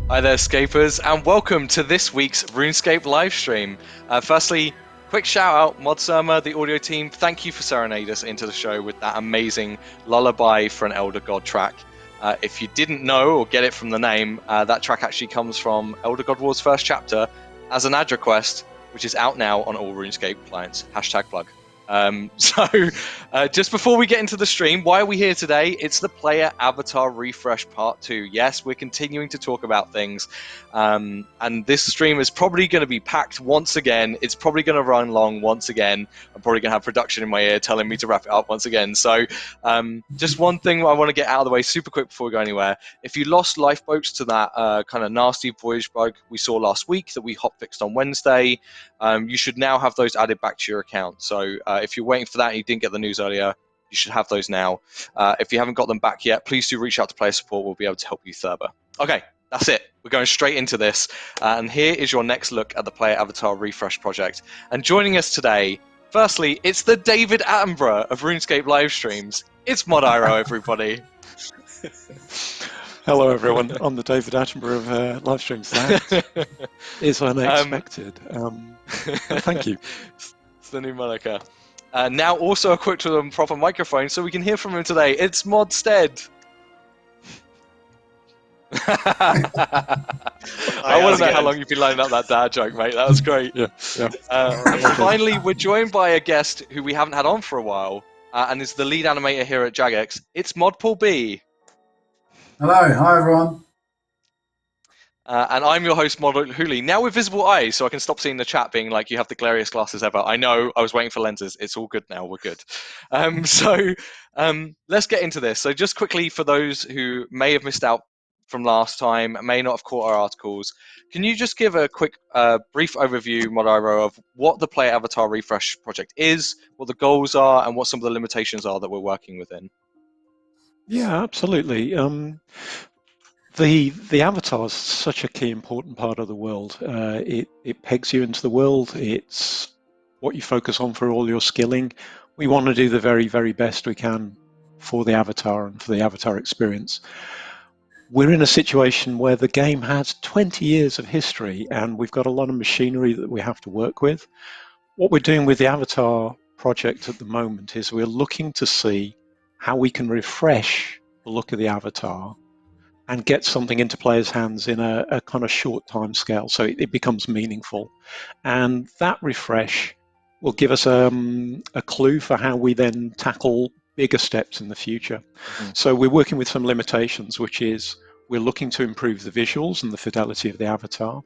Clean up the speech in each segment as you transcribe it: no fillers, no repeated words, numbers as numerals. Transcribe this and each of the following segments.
Hi there, Scapers, and welcome to this week's RuneScape livestream. Firstly, quick shout out, Mod Surma, the audio team. Thank you for serenading us into the show with that amazing lullaby for an Elder God track. If you didn't know or get it from the name, that track actually comes from Elder God War's first chapter as an ad request, which is out now on all RuneScape clients. #plug. Just before we get into the stream, why are we here today? It's the Player Avatar Refresh Part 2. Yes, we're continuing to talk about things. And this stream is probably going to be packed once again. It's probably going to run long once again. I'm probably going to have production in my ear telling me to wrap it up once again. So just one thing I want to get out of the way super quick before we go anywhere. If you lost lifeboats to that kind of nasty voyage bug we saw last week that we hotfixed on Wednesday, you should now have those added back to your account. So if you're waiting for that and you didn't get the news earlier, you should have those now. If you haven't got them back yet, please do reach out to player support. We'll be able to help you further. Okay, that's it. We're going straight into this. And here is your next look at the Player Avatar Refresh project. And joining us today, firstly, it's the David Attenborough of RuneScape live streams. It's Mod Iroh, everybody. Hello, everyone. I'm the David Attenborough of live streams. That is unexpected. Thank you. It's the new moniker. Now also equipped with a proper microphone so we can hear from him today. It's Mod Stead. I want to know how long you've been lining up that dad joke, mate. That was great. Yeah. And finally, we're joined by a guest who we haven't had on for a while, and is the lead animator here at Jagex. It's Mod Paul B. Hello, hi everyone. And I'm your host, Mod Hooley. Now with visible eyes, so I can stop seeing the chat being like, you have the glariest glasses ever. I know, I was waiting for lenses. It's all good now, we're good. Let's get into this. So just quickly, for those who may have missed out from last time, may not have caught our articles, can you just give a quick, brief overview, Mod Iroh, of what the Player Avatar Refresh project is, what the goals are, and what some of the limitations are that we're working within? Yeah, absolutely. The avatar is such a key important part of the world. It pegs you into the world. It's what you focus on for all your skilling. We want to do the very, very best we can for the avatar and for the avatar experience. We're in a situation where the game has 20 years of history and we've got a lot of machinery that we have to work with. What we're doing with the avatar project at the moment is we're looking to see how we can refresh the look of the avatar and get something into players' hands in a kind of short time scale so it becomes meaningful. And that refresh will give us a clue for how we then tackle bigger steps in the future. So we're working with some limitations, which is we're looking to improve the visuals and the fidelity of the avatar,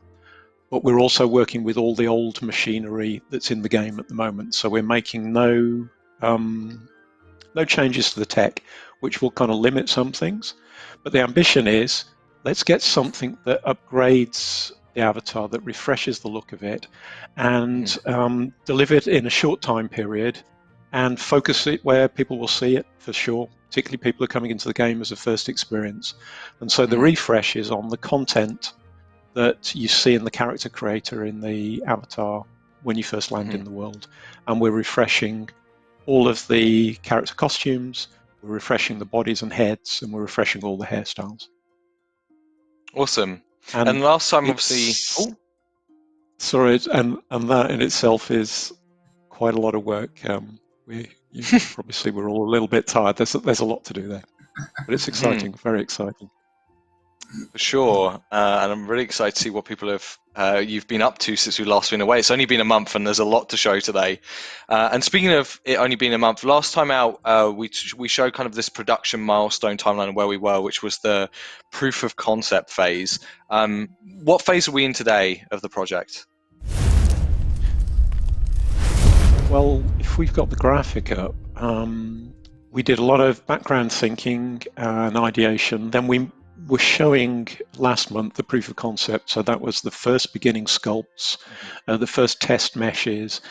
but we're also working with all the old machinery that's in the game at the moment. So we're making no changes to the tech, which will kind of limit some things. But the ambition is, let's get something that upgrades the avatar, that refreshes the look of it, and deliver it in a short time period, and focus it where people will see it for sure, particularly people who are coming into the game as a first experience. And so the refresh is on the content that you see in the character creator in the avatar when you first land in the world. And we're refreshing all of the character costumes, we're refreshing the bodies and heads, and we're refreshing all the hairstyles. Awesome. And last time, obviously... Oh. Sorry, and that in itself is quite a lot of work. You probably see we're all a little bit tired. There's a lot to do there. But it's exciting, very exciting. For sure, and I'm really excited to see what people you've been up to since we last been away. It's only been a month, and there's a lot to show today. And speaking of it only being a month, last time out we showed kind of this production milestone timeline of where we were, which was the proof of concept phase. What phase are we in today of the project? Well, if we've got the graphic up, we did a lot of background thinking and ideation. Then we were showing last month the proof of concept, so that was the first beginning sculpts, the first test meshes,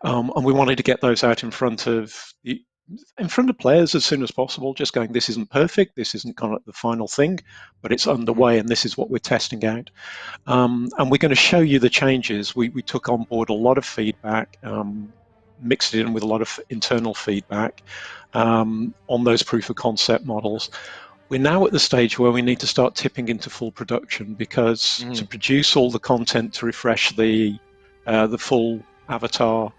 and we wanted to get those out in front of players as soon as possible, just going, this isn't perfect, this isn't kind of the final thing, but it's underway and this is what we're testing out. And we're going to show you the changes. We took on board a lot of feedback, mixed it in with a lot of internal feedback on those proof of concept models. we're now at the stage where we need to start tipping into full production, because to produce all the content to refresh the full avatar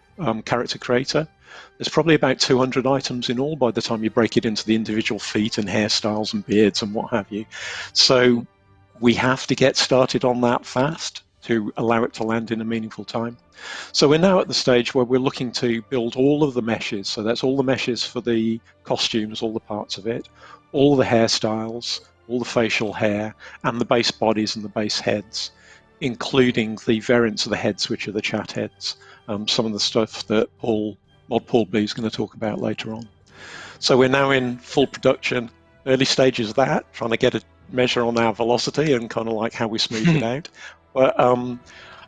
character creator, there's probably about 200 items in all by the time you break it into the individual feet and hairstyles and beards and what have you. So we have to get started on that fast to allow it to land in a meaningful time. So we're now at the stage where we're looking to build all of the meshes. So that's all the meshes for the costumes, all the parts of it, all the hairstyles, all the facial hair, and the base bodies and the base heads, including the variants of the heads, which are the Chatheads, some of the stuff that Mod Paul B is going to talk about later on. So we're now in full production, early stages of that, trying to get a measure on our velocity and kind of like how we smooth it out. But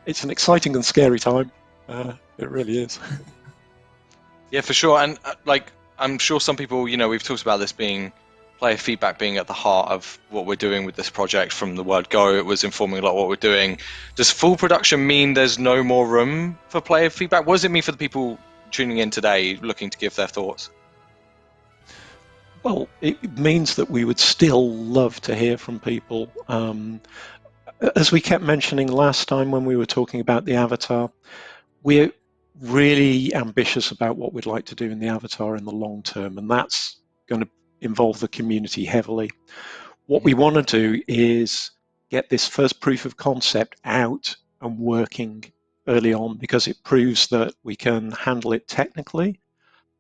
it's an exciting and scary time. It really is. Yeah, for sure. And like, I'm sure some people, you know, we've talked about this being player feedback being at the heart of what we're doing with this project from the word go. It was informing a lot of what we're doing. Does full production mean there's no more room for player feedback? What does it mean for the people tuning in today looking to give their thoughts? Well, it means that we would still love to hear from people. As we kept mentioning last time when we were talking about the avatar, we're really ambitious about what we'd like to do in the avatar in the long term, and that's going to involve the community heavily. What we want to do is get this first proof of concept out and working early on, because it proves that we can handle it technically.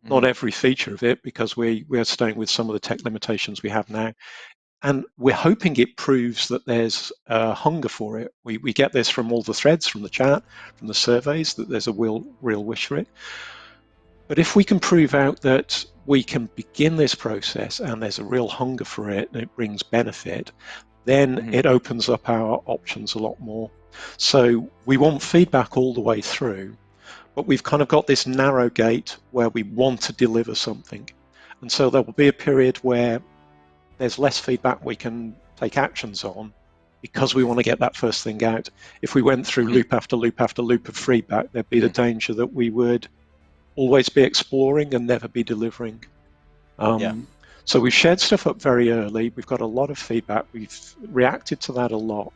Not every feature of it, because we're staying with some of the tech limitations we have now. And we're hoping it proves that there's a hunger for it. We get this from all the threads, from the chat, from the surveys, that there's a real wish for it. But if we can prove out that we can begin this process and there's a real hunger for it and it brings benefit, then it opens up our options a lot more. So we want feedback all the way through, but we've kind of got this narrow gate where we want to deliver something. And so there will be a period where there's less feedback we can take actions on, because we want to get that first thing out. If we went through loop after loop after loop of feedback, there'd be the danger that we would always be exploring and never be delivering. So we've shared stuff up very early. We've got a lot of feedback. We've reacted to that a lot.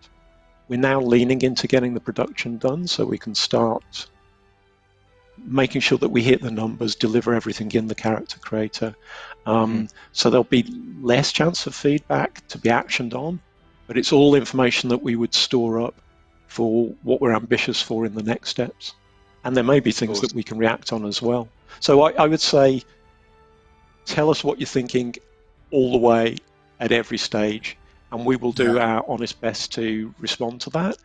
We're now leaning into getting the production done so we can start making sure that we hit the numbers, deliver everything in the character creator. So there'll be less chance of feedback to be actioned on, but it's all information that we would store up for what we're ambitious for in the next steps. And there may be things that we can react on as well. So I would say, tell us what you're thinking all the way at every stage, and we will do our honest best to respond to that.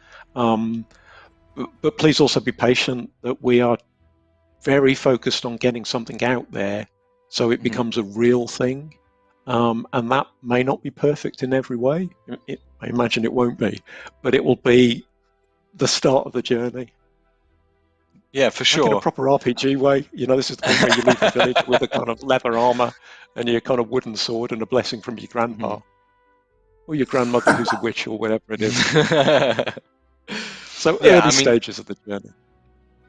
But please also be patient, that we are very focused on getting something out there so it becomes a real thing. And that may not be perfect in every way. I imagine it won't be, but it will be the start of the journey. Yeah, for sure. Like in a proper RPG way, you know, this is the point where you leave the village with a kind of leather armor and your kind of wooden sword and a blessing from your grandpa or your grandmother who's a witch or whatever it is. So early stages of the journey.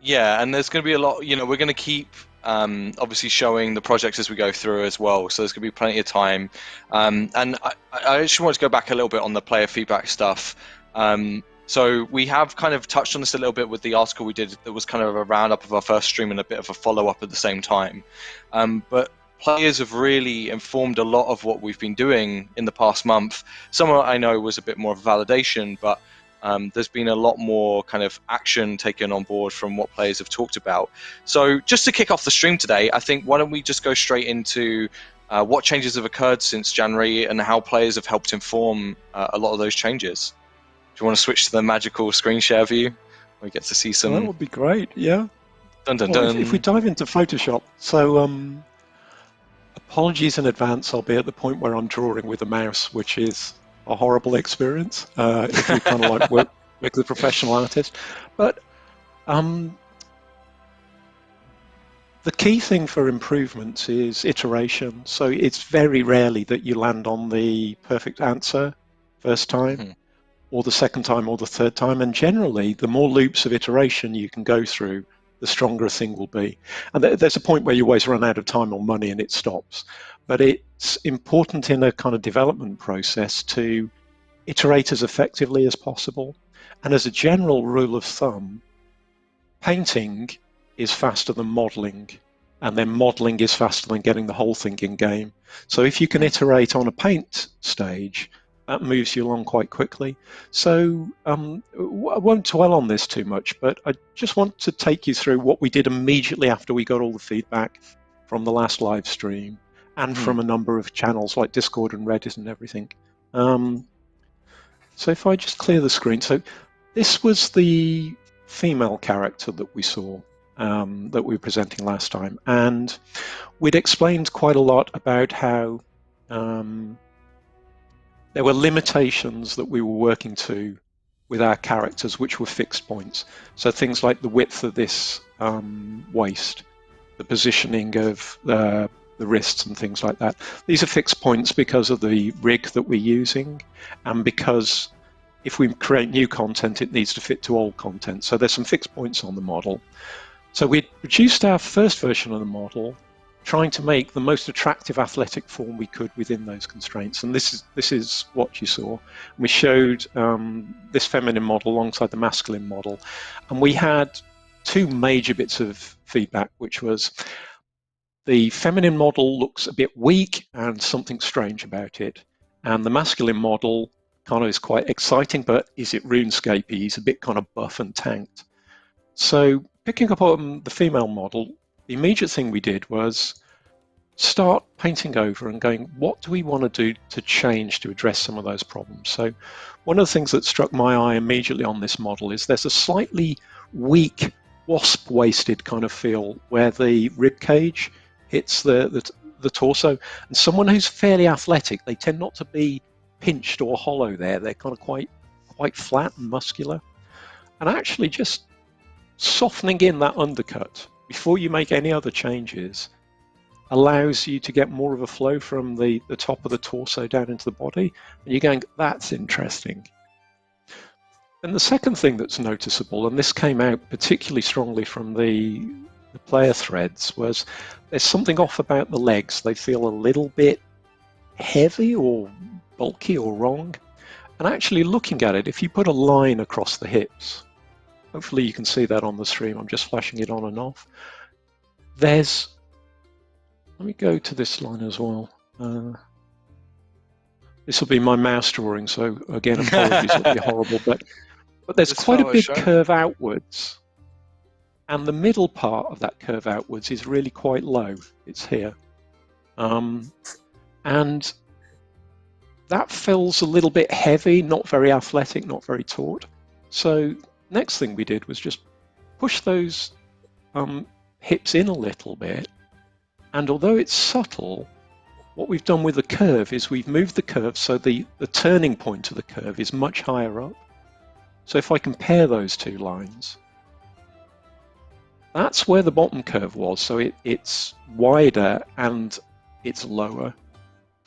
Yeah, and there's going to be a lot, you know, we're going to keep obviously showing the projects as we go through as well, so there's going to be plenty of time. And I actually want to go back a little bit on the player feedback stuff. So we have kind of touched on this a little bit with the article we did that was kind of a roundup of our first stream and a bit of a follow-up at the same time. But players have really informed a lot of what we've been doing in the past month. Some of it I know was a bit more of a validation, but there's been a lot more kind of action taken on board from what players have talked about. So just to kick off the stream today, I think why don't we just go straight into what changes have occurred since January and how players have helped inform a lot of those changes. Do you want to switch to the magical screen share view? We get to see some... Well, that would be great, yeah. Dun, dun, well, dun. if we dive into Photoshop, so apologies in advance, I'll be at the point where I'm drawing with a mouse, which is a horrible experience if you kind of like work with a professional artist. But the key thing for improvements is iteration. So it's very rarely that you land on the perfect answer first time or the second time or the third time. And generally, the more loops of iteration you can go through, the stronger a thing will be. And there's a point where you always run out of time or money and it stops. But it's important in a kind of development process to iterate as effectively as possible. And as a general rule of thumb, painting is faster than modeling, and then modeling is faster than getting the whole thing in game. So if you can iterate on a paint stage, that moves you along quite quickly. So I won't dwell on this too much, but I just want to take you through what we did immediately after we got all the feedback from the last live stream and from a number of channels like Discord and Reddit and everything. So if I just clear the screen. So this was the female character that we saw, that we were presenting last time. And we'd explained quite a lot about how there were limitations that we were working to with our characters, which were fixed points. So things like the width of this waist, the positioning of the wrists and things like that. These are fixed points because of the rig that we're using, and because if we create new content, it needs to fit to old content. So there's some fixed points on the model. So we produced our first version of the model, trying to make the most attractive athletic form we could within those constraints. And this is what you saw. We showed this feminine model alongside the masculine model. And we had two major bits of feedback, which was the feminine model looks a bit weak and something strange about it. And the masculine model kind of is quite exciting, but is it RuneScape? He's a bit kind of buff and tanked. So picking up on the female model, the immediate thing we did was start painting over and going, what do we want to do to change to address some of those problems? So one of the things that struck my eye immediately on this model is there's a slightly weak, wasp-waisted kind of feel where the rib cage hits the torso. And someone who's fairly athletic, they tend not to be pinched or hollow there. They're kind of quite flat and muscular. And actually just softening in that undercut before you make any other changes allows you to get more of a flow from the top of the torso down into the body. And you're going, that's interesting. And the second thing that's noticeable, and this came out particularly strongly from the player threads, was there's something off about the legs. They feel a little bit heavy or bulky or wrong. And actually looking at it, if you put a line across the hips, hopefully you can see that on the stream, I'm just flashing it on and off. Let me go to this line as well. This will be my mouse drawing, so again, apologies, it'll be horrible, but there's quite a big curve outwards, and the middle part of that curve outwards is really quite low. It's here. And that feels a little bit heavy, not very athletic, not very taut. So next thing we did was just push those hips in a little bit. And although it's subtle, what we've done with the curve is we've moved the curve so the turning point of the curve is much higher up. So if I compare those two lines, that's where the bottom curve was. So it's wider and it's lower.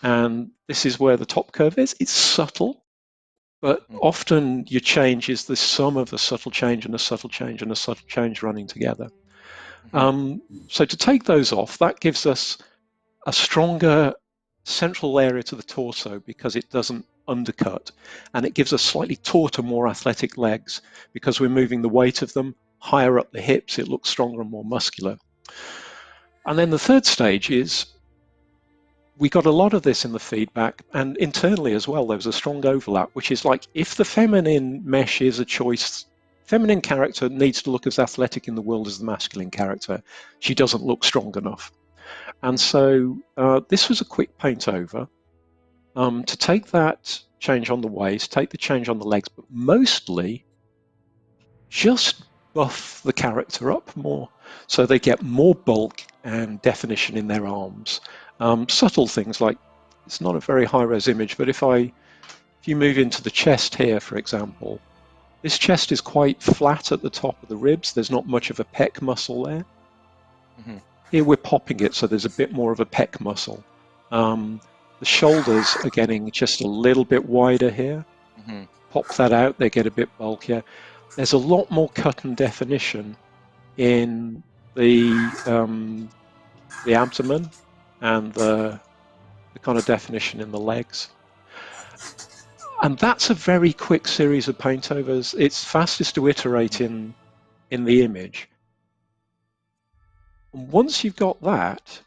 And this is where the top curve is. It's subtle, but often your change is the sum of a subtle change and a subtle change and a subtle change running together. So to take those off, that gives us a stronger central area to the torso because it doesn't undercut, and it gives us slightly tauter, more athletic legs because we're moving the weight of them higher up the hips. It looks stronger and more muscular. And then the third stage is we got a lot of this in the feedback, and internally as well there was a strong overlap, which is like, if the feminine mesh is a choice, feminine character needs to look as athletic in the world as the masculine character. She doesn't look strong enough. And so this was a quick paint over to take that change on the waist, take the change on the legs, but mostly just buff the character up more so they get more bulk and definition in their arms. Subtle things like, it's not a very high-res image, but if you move into the chest here, for example, this chest is quite flat at the top of the ribs. There's not much of a pec muscle there. Here we're popping it, so there's a bit more of a pec muscle. The shoulders are getting just a little bit wider here. Pop that out, they get a bit bulkier. There's a lot more cut and definition in the abdomen and the kind of definition in the legs. And that's a very quick series of paint overs. It's fastest to iterate in the image. And once you've got that,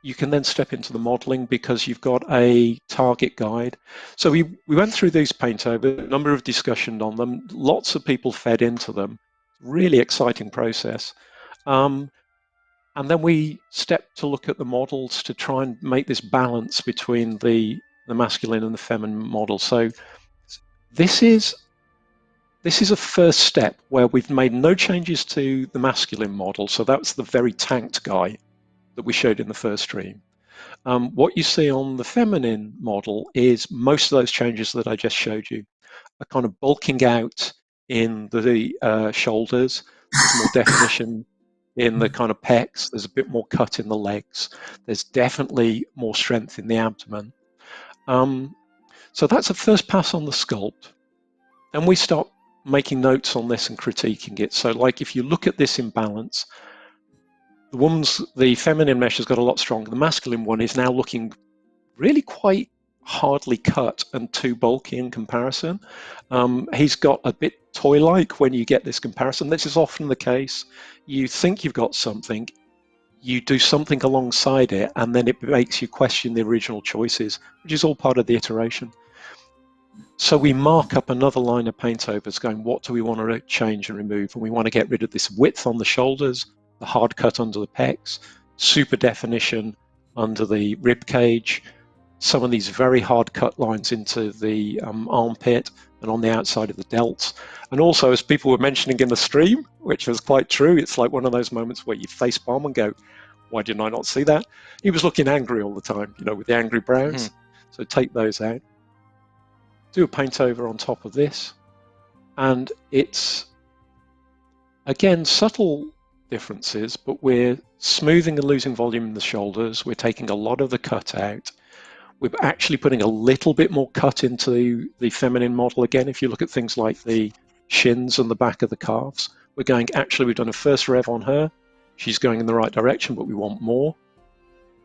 you can then step into the modeling because you've got a target guide. So we went through these paint overs, a number of discussions on them, lots of people fed into them, really exciting process. And then we stepped to look at the models to try and make this balance between the masculine and the feminine model. So this is a first step where we've made no changes to the masculine model. So that's the very tanked guy that we showed in the first stream. What you see on the feminine model is most of those changes that I just showed you are kind of bulking out in the shoulders. There's more definition in the kind of pecs. There's a bit more cut in the legs. There's definitely more strength in the abdomen. So that's a first pass on the sculpt. And we start making notes on this and critiquing it. So like if you look at this imbalance, the feminine mesh has got a lot stronger. The masculine one is now looking really quite hardly cut and too bulky in comparison. He's got a bit toy-like when you get this comparison. This is often the case. You think you've got something, you do something alongside it, and then it makes you question the original choices, which is all part of the iteration. So we mark up another line of paint overs going, what do we want to change and remove? And we want to get rid of this width on the shoulders, the hard cut under the pecs, super definition under the rib cage, some of these very hard cut lines into the armpit and on the outside of the delts. And also, as people were mentioning in the stream, which was quite true, it's like one of those moments where you face palm and go, why didn't I not see that? He was looking angry all the time, with the angry brows. So take those out. Do a paint over on top of this. And it's, again, subtle differences, but we're smoothing and losing volume in the shoulders. We're taking a lot of the cut out. We're actually putting a little bit more cut into the feminine model again. If you look at things like the shins and the back of the calves, we're going, actually, we've done a first rev on her. She's going in the right direction, but we want more.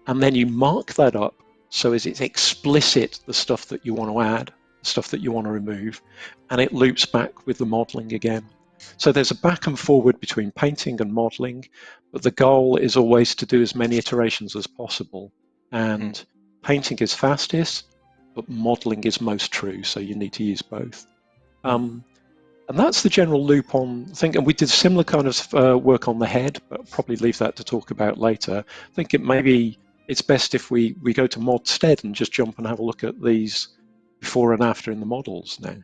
And then you mark that up so as it's explicit the stuff that you want to add, the stuff that you want to remove, and it loops back with the modeling again. So there's a back and forward between painting and modeling, but the goal is always to do as many iterations as possible. And painting is fastest, but modeling is most true, so you need to use both. And that's the general loop on thing. And we did similar kind of work on the head, but I'll probably leave that to talk about later. I think it's best if we go to Mod Stead and just jump and have a look at these before and after in the models now.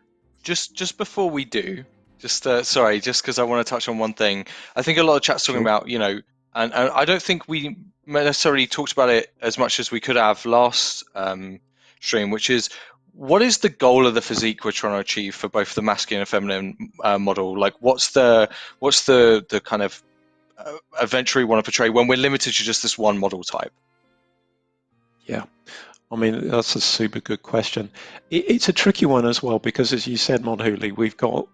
Just before we do, just because I want to touch on one thing. I think a lot of chat's talking about, and I don't think we necessarily talked about it as much as we could have last stream, which is, what is the goal of the physique we're trying to achieve for both the masculine and feminine model? Like, what's the kind of adventure we want to portray when we're limited to just this one model type? Yeah, I mean, that's a super good question. It's a tricky one as well, because as you said, Monhuli, we've got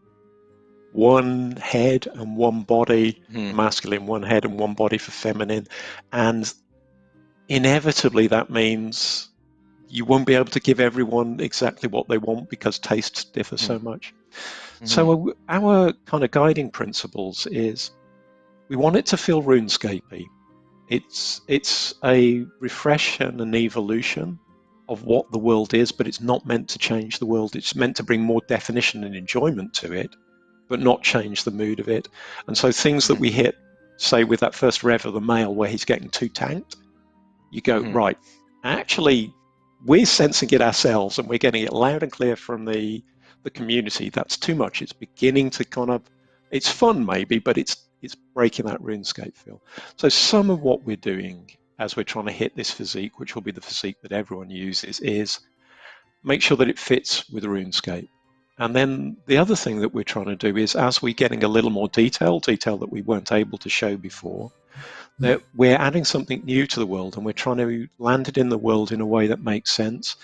one head and one body masculine, one head and one body for feminine, and inevitably that means you won't be able to give everyone exactly what they want because tastes differ so much. So our kind of guiding principles is we want it to feel RuneScapey. It's a refresh and an evolution of what the world is, but it's not meant to change the world. It's meant to bring more definition and enjoyment to it, but not change the mood of it. And so things that we hit, say with that first rev of the male where he's getting too tanked, you go, right, actually, we're sensing it ourselves and we're getting it loud and clear from the community. That's too much. It's beginning to kind of, it's fun maybe, but it's breaking that RuneScape feel. So some of what we're doing as we're trying to hit this physique, which will be the physique that everyone uses, is make sure that it fits with RuneScape. And then the other thing that we're trying to do is, as we're getting a little more detail that we weren't able to show before, that we're adding something new to the world and we're trying to land it in the world in a way that makes sense.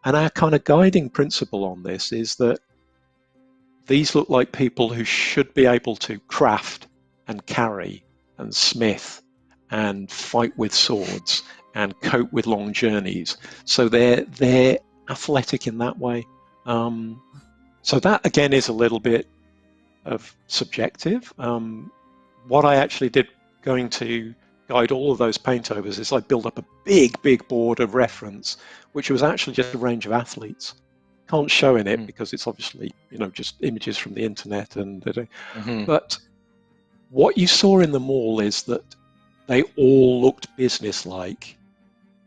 And our kind of guiding principle on this is that these look like people who should be able to craft and carry and smith and fight with swords and cope with long journeys. So they're athletic in that way. So that again is a little bit of subjective. What I actually did going to guide all of those paintovers is I built up a big board of reference, which was actually just a range of athletes. Can't show in it because it's obviously, just images from the internet. But what you saw in them all is that they all looked businesslike,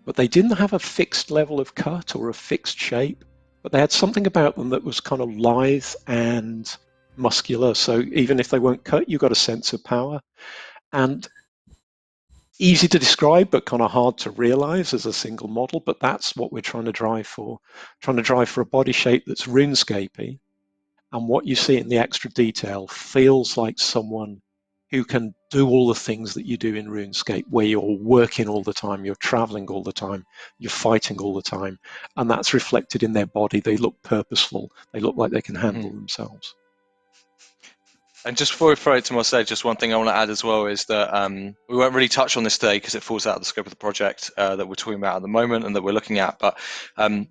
but they didn't have a fixed level of cut or a fixed shape, but they had something about them that was kind of lithe and muscular. So even if they weren't cut, you got a sense of power. And easy to describe, but kind of hard to realize as a single model. But that's what we're trying to drive for. Trying to drive for a body shape that's RuneScapey. And what you see in the extra detail feels like someone who can do all the things that you do in RuneScape, where you're working all the time, you're traveling all the time, you're fighting all the time. And that's reflected in their body. They look purposeful. They look like they can handle themselves. And just before we throw it to Marcel, just one thing I want to add as well is that we won't really touch on this today because it falls out of the scope of the project that we're talking about at the moment and that we're looking at. But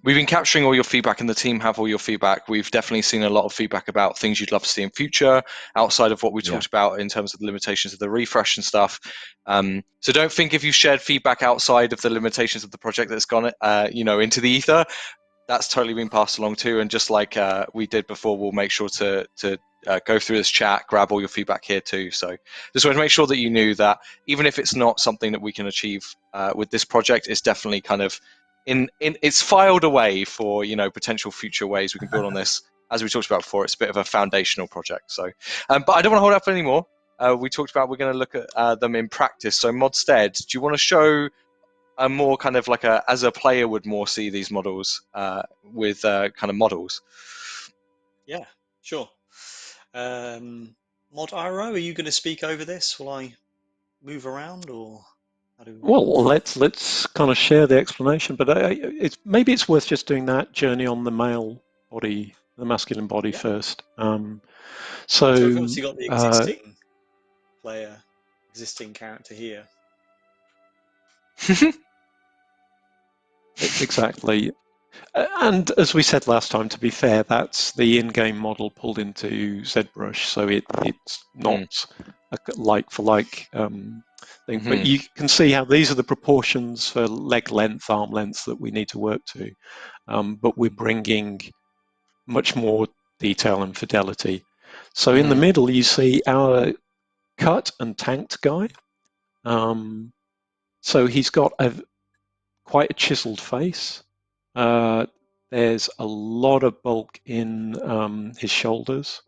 we've been capturing all your feedback, and the team have all your feedback. We've definitely seen a lot of feedback about things you'd love to see in future, outside of what we talked about in terms of the limitations of the refresh and stuff. So don't think if you've shared feedback outside of the limitations of the project that's gone, into the ether, that's totally been passed along too. And just like we did before, we'll make sure to go through this chat, grab all your feedback here too. So just want to make sure that you knew that even if it's not something that we can achieve with this project, it's definitely kind of it's filed away for potential future ways we can build on this. As we talked about before, it's a bit of a foundational project. So, but I don't want to hold up anymore. We talked about we're going to look at them in practice. So Modstead, do you want to show a more kind of like as a player would more see these models with kind of models? Yeah, sure. Mod Iroh, are you going to speak over this? Will I move around, or how do? Well, let's kind of share the explanation, but maybe it's worth just doing that journey on the male body, the masculine body first. So we've obviously got the existing player, existing character here. Exactly. And as we said last time, to be fair, that's the in-game model pulled into ZBrush, so it's not a like-for-like thing. But you can see how these are the proportions for leg length, arm length that we need to work to. But we're bringing much more detail and fidelity. So in the middle, you see our cut and tanked guy. So he's got quite a chiseled face. There's a lot of bulk in his shoulders.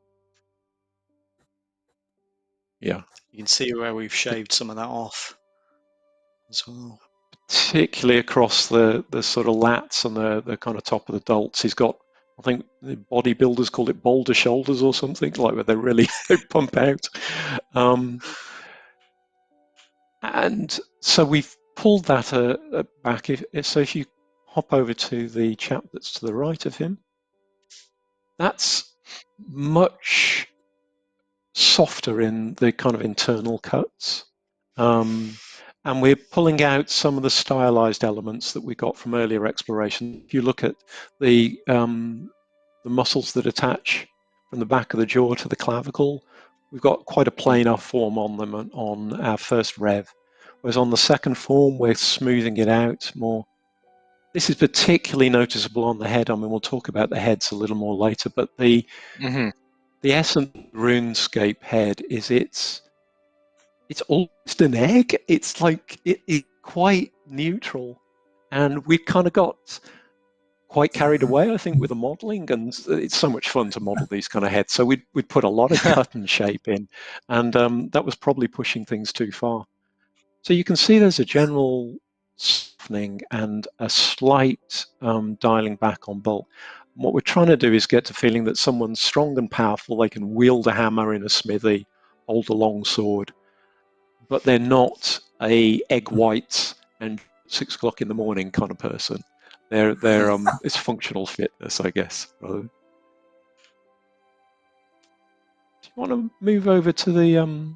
Yeah. You can see where we've shaved some of that off as well. Particularly across the sort of lats and the kind of top of the dolts. He's got, I think the bodybuilders call it boulder shoulders or something, like where they really pump out. And so we've pulled that back. So if you hop over to the chap that's to the right of him, that's much softer in the kind of internal cuts. And we're pulling out some of the stylized elements that we got from earlier exploration. If you look at the muscles that attach from the back of the jaw to the clavicle, we've got quite a planar form on them on our first rev. Whereas on the second form, we're smoothing it out more. This is particularly noticeable on the head. I mean, we'll talk about the heads a little more later, but the essence of RuneScape head is it's almost an egg. It's like it's quite neutral, and we've kind of got quite carried away, I think, with the modeling, and it's so much fun to model these kind of heads. So we'd put a lot of cut and shape in, and that was probably pushing things too far. So you can see there's a general softening and a slight dialing back on bulk. And what we're trying to do is get to feeling that someone's strong and powerful. They can wield a hammer in a smithy, hold a long sword, but they're not a egg whites and 6 o'clock in the morning kind of person. They're it's functional fitness, I guess. Do you want to move over to the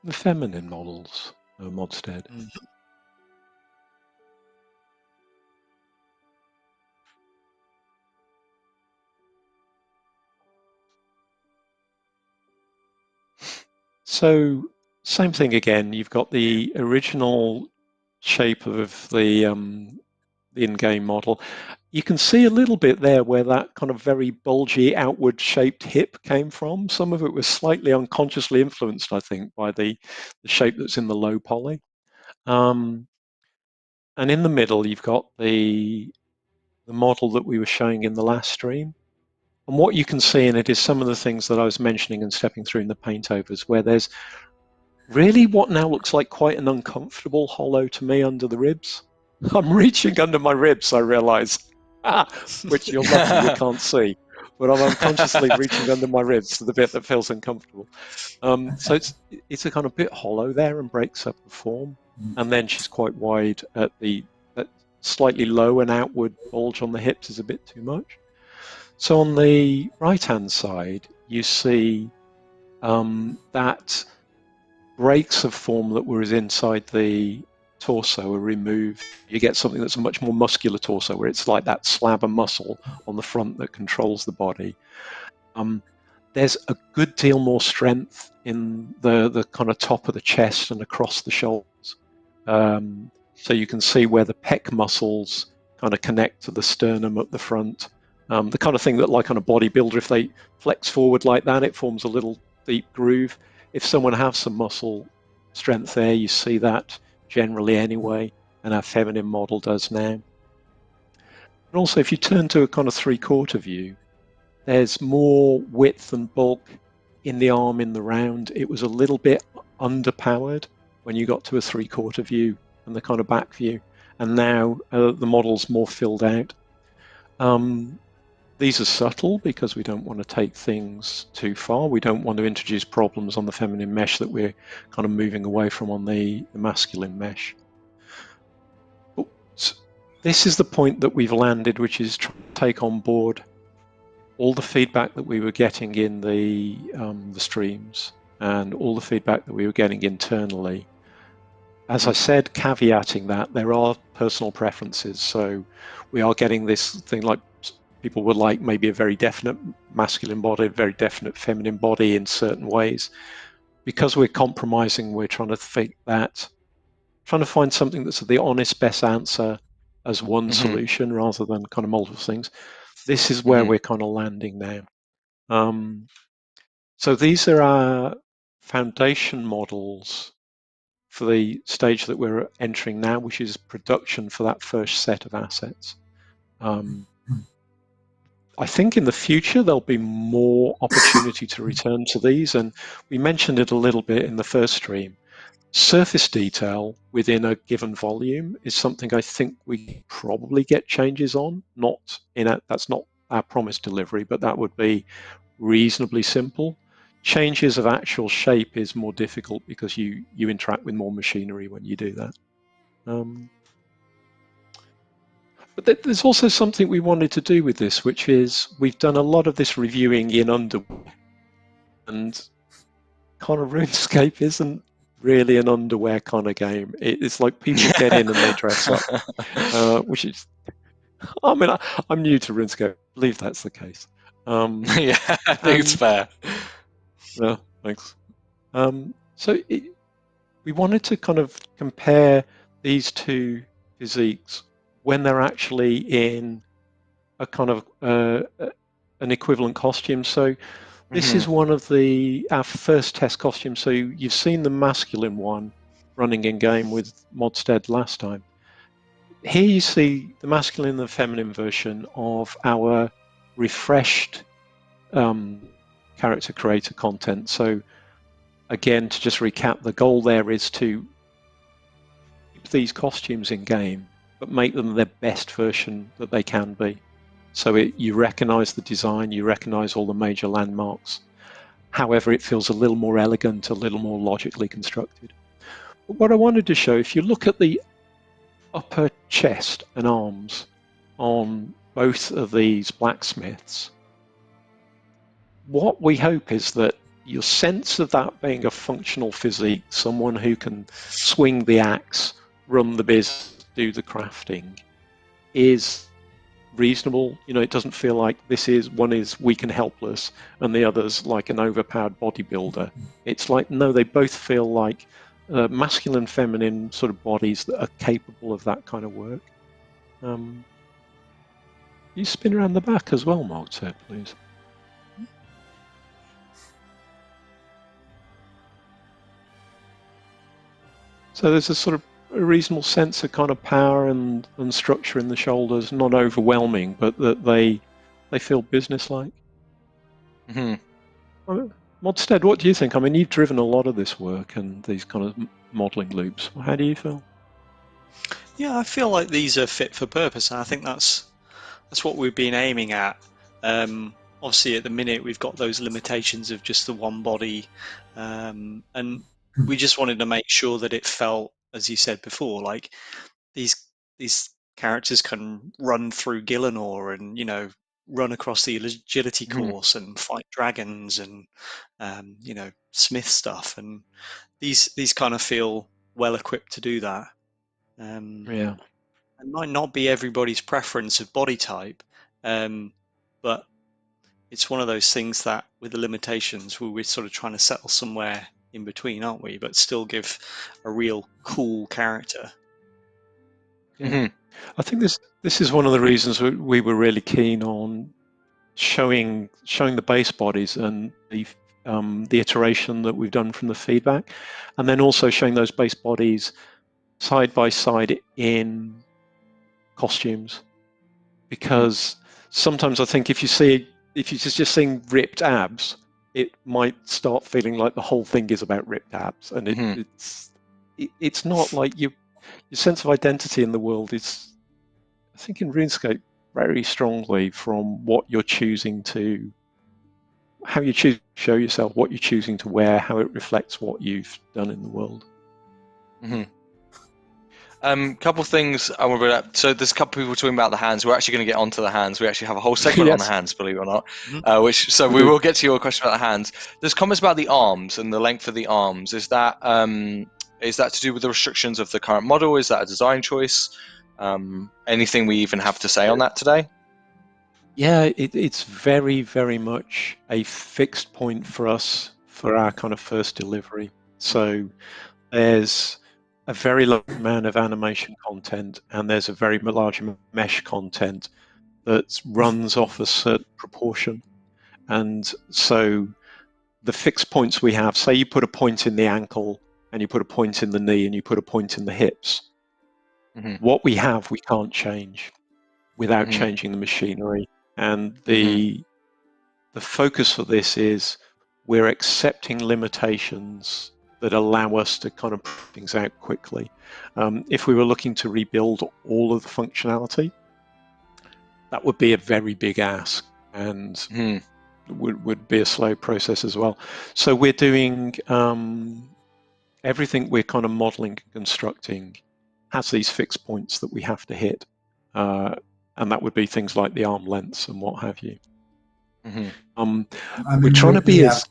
the feminine models, Modstead. So same thing again. You've got the original shape of the in-game model. You can see a little bit there where that kind of very bulgy outward-shaped hip came from. Some of it was slightly unconsciously influenced, I think, by the shape that's in the low poly. And in the middle, you've got the model that we were showing in the last stream. And what you can see in it is some of the things that I was mentioning and stepping through in the paint overs, where there's really what now looks like quite an uncomfortable hollow to me under the ribs. I'm reaching under my ribs, I realise, which you're lucky you can't see, but I'm unconsciously reaching under my ribs to the bit that feels uncomfortable. So it's a kind of bit hollow there and breaks up the form. And then she's quite wide at that slightly low and outward bulge on the hips is a bit too much. So on the right-hand side, you see that breaks of form that was inside the torso are removed. You get something that's a much more muscular torso, where it's like that slab of muscle on the front that controls the body. There's a good deal more strength in the kind of top of the chest and across the shoulders. So you can see where the pec muscles kind of connect to the sternum at the front. The kind of thing that, like on a bodybuilder, if they flex forward like that, it forms a little deep groove. If someone has some muscle strength there, you see that generally anyway, and our feminine model does now. And also, if you turn to a kind of three-quarter view, there's more width and bulk in the arm in the round. It was a little bit underpowered when you got to a three-quarter view and the kind of back view, and now the model's more filled out. These are subtle because we don't want to take things too far. We don't want to introduce problems on the feminine mesh that we're kind of moving away from on the masculine mesh. But this is the point that we've landed, which is trying to take on board all the feedback that we were getting in the streams and all the feedback that we were getting internally. As I said, caveating that, there are personal preferences. So we are getting this thing like people would like maybe a very definite masculine body, a very definite feminine body in certain ways. Because we're compromising, we're trying to think that, trying to find something that's the honest best answer as one solution rather than kind of multiple things. This is where we're kind of landing now. So these are our foundation models for the stage that we're entering now, which is production for that first set of assets. I think in the future there'll be more opportunity to return to these, and we mentioned it a little bit in the first stream. Surface detail within a given volume is something I think we probably get changes on. That's not our promised delivery, but that would be reasonably simple. Changes of actual shape is more difficult because you interact with more machinery when you do that. But there's also something we wanted to do with this, which is we've done a lot of this reviewing in underwear, and kind of RuneScape isn't really an underwear kind of game. It's like people get in and they dress up, which is, I mean, I'm new to RuneScape. I believe that's the case. Yeah, I think it's fair. No, thanks. So we wanted to kind of compare these two physiques when they're actually in a kind of an equivalent costume. So this is one of our first test costumes. So you've seen the masculine one running in game with Modstead last time. Here you see the masculine and the feminine version of our refreshed character creator content. So again, to just recap, the goal there is to keep these costumes in game, but make them their best version that they can be. So you recognize the design, you recognize all the major landmarks. However, it feels a little more elegant, a little more logically constructed. But what I wanted to show, if you look at the upper chest and arms on both of these blacksmiths, what we hope is that your sense of that being a functional physique, someone who can swing the axe, run the business, do the crafting, is reasonable. You know, it doesn't feel like one is weak and helpless and the other's like an overpowered bodybuilder. It's like, no, they both feel like masculine, feminine sort of bodies that are capable of that kind of work. You spin around the back as well, Mark, sir, please. So there's a sort of a reasonable sense of kind of power and structure in the shoulders, not overwhelming, but that they feel businesslike. Modstead, what do you think? I mean, you've driven a lot of this work and these kind of modelling loops. How do you feel? Yeah, I feel like these are fit for purpose, and I think that's what we've been aiming at. Obviously, at the minute, we've got those limitations of just the one body, and we just wanted to make sure that it felt, as you said before, like these characters can run through Gillinor and, you know, run across the agility course and fight dragons and, you know, smith stuff, and these kind of feel well equipped to do that. Yeah. It might not be everybody's preference of body type, but it's one of those things that with the limitations, we're sort of trying to settle somewhere in between, aren't we? But still give a real cool character. Yeah. I think this is one of the reasons we were really keen on showing the base bodies and the iteration that we've done from the feedback, and then also showing those base bodies side by side in costumes, because sometimes I think if you're just seeing ripped abs, it might start feeling like the whole thing is about ripped abs, and it's not. Like your sense of identity in the world is, I think, in RuneScape very strongly from what you're choosing to, how you choose to show yourself, what you're choosing to wear, how it reflects what you've done in the world. Couple things I want to bring up. So there's a couple people talking about the hands. We're actually going to get onto the hands. We actually have a whole segment on the hands, believe it or not. We will get to your question about the hands. There's comments about the arms and the length of the arms. Is that to do with the restrictions of the current model? Is that a design choice? Anything we even have to say on that today? Yeah, it's very, very much a fixed point for us for our kind of first delivery. So there's a very large amount of animation content, and there's a very large mesh content that runs off a certain proportion. And so the fixed points we have, say you put a point in the ankle, and you put a point in the knee, and you put a point in the hips. What we have, we can't change without changing the machinery. And the focus for this is we're accepting limitations that allow us to kind of put things out quickly. If we were looking to rebuild all of the functionality, that would be a very big ask and would be a slow process as well. So we're doing everything we're kind of modeling and constructing has these fixed points that we have to hit. And that would be things like the arm lengths and what have you. We're trying to be as...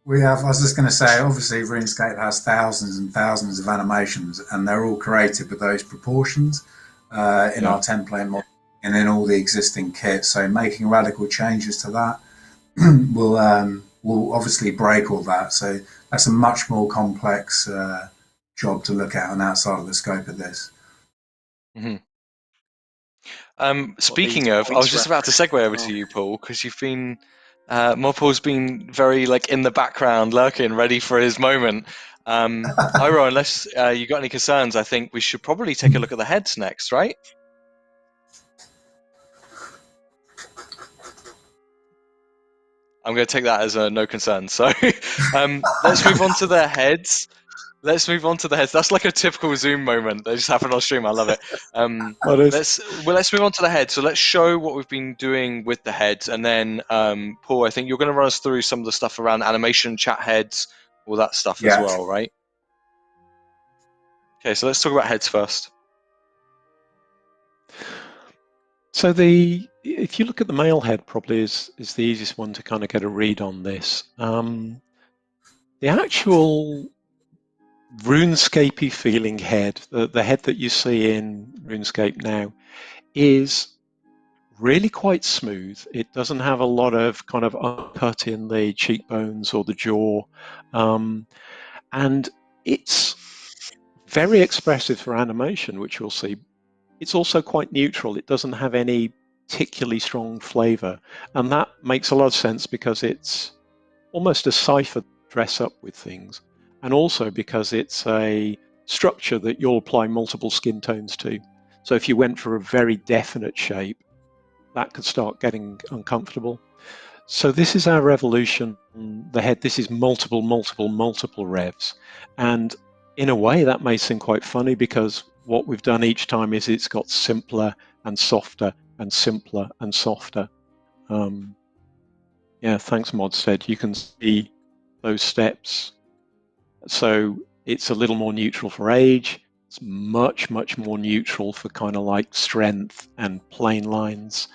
I was just going to say, obviously RuneScape has thousands and thousands of animations, and they're all created with those proportions in our template model and in all the existing kits. So making radical changes to that will obviously break all that. So that's a much more complex job to look at and outside of the scope of this. Speaking of, I was just about to segue over to you, Paul, because you've been... Paul's been very in the background, lurking, ready for his moment. Iroh, unless you got any concerns, I think we should probably take a look at the heads next, right? I'm going to take that as a no concern. So let's move on to the heads. Let's move on to the heads. That's like a typical Zoom moment that just happened on stream. I love it. Let's move on to the heads. So let's show what we've been doing with the heads, and then Paul, I think you're going to run us through some of the stuff around animation, chat heads, all that stuff as well, right? Okay, so let's talk about heads first. So the if you look at the male head, probably is the easiest one to kind of get a read on this. The actual RuneScapey feeling head, the head that you see in RuneScape now, is really quite smooth. It doesn't have a lot of kind of uncut in the cheekbones or the jaw, and it's very expressive for animation, which you'll see. It's also quite neutral. It doesn't have any particularly strong flavor, and that makes a lot of sense because it's almost a cipher dress up with things, and also because it's a structure that you'll apply multiple skin tones to. So if you went for a very definite shape, that could start getting uncomfortable. So this is our revolution. The head, this is multiple revs. And in a way that may seem quite funny because what we've done each time is it's got simpler and softer and simpler and softer. Yeah, thanks Modstead. You can see those steps. So it's a little more neutral for age. It's much more neutral for kind of like strength and plane lines.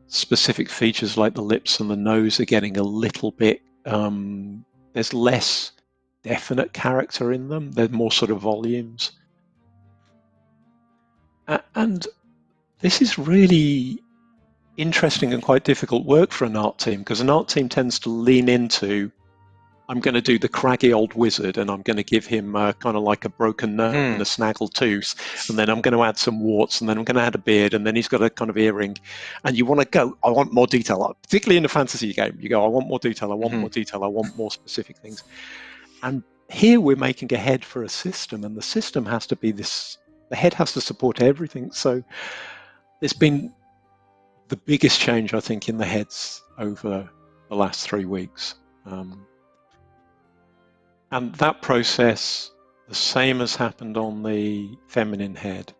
Specific features like the lips and the nose are getting a little bit, there's less definite character in them. They're more sort of volumes. And this is really interesting and quite difficult work for an art team, because an art team tends to lean into, I'm going to do the craggy old wizard and I'm going to give him kind of like a broken nose and a snaggle tooth, and then I'm going to add some warts, and then I'm going to add a beard, and then he's got a kind of earring. And you want to go, I want more detail, particularly in a fantasy game. You go, I want more detail, I want more detail, I want more specific things. And here we're making a head for a system, and the system has to be this, the head has to support everything. So there's been the biggest change, I think, in the heads over the last 3 weeks. And that process, the same has happened on the feminine head.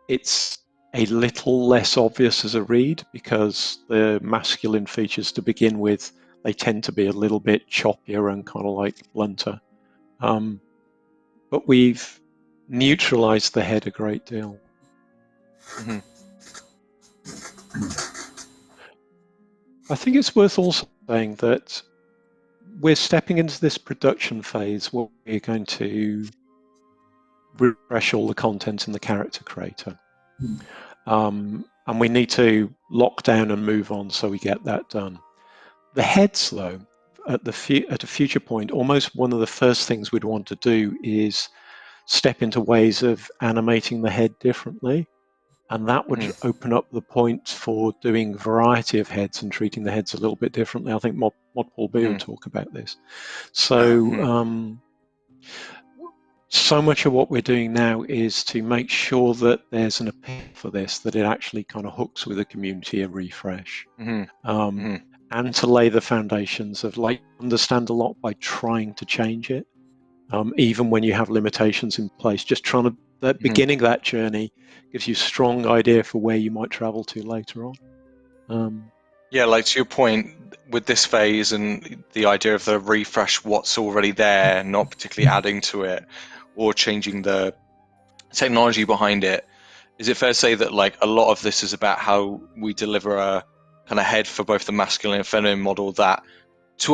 It's a little less obvious as a read because the masculine features to begin with, they tend to be a little bit choppier and kind of like blunter. But we've neutralized the head a great deal. I think it's worth also saying that we're stepping into this production phase where we're going to refresh all the content in the character creator. And we need to lock down and move on so we get that done. The heads, though, at a future point, almost one of the first things we'd want to do is step into ways of animating the head differently. And that would open up the point for doing a variety of heads and treating the heads a little bit differently. I think Mod Paul B will talk about this. So, so much of what we're doing now is to make sure that there's an appeal for this, that it actually kind of hooks with the community, a refresh, and to lay the foundations of like understand a lot by trying to change it, even when you have limitations in place. Just trying to beginning that journey gives you a strong idea for where you might travel to later on. Yeah, like to your point with this phase and the idea of the refresh what's already there, not particularly adding to it or changing the technology behind it. Is it fair to say that like a lot of this is about how we deliver a kind of head for both the masculine and feminine model that to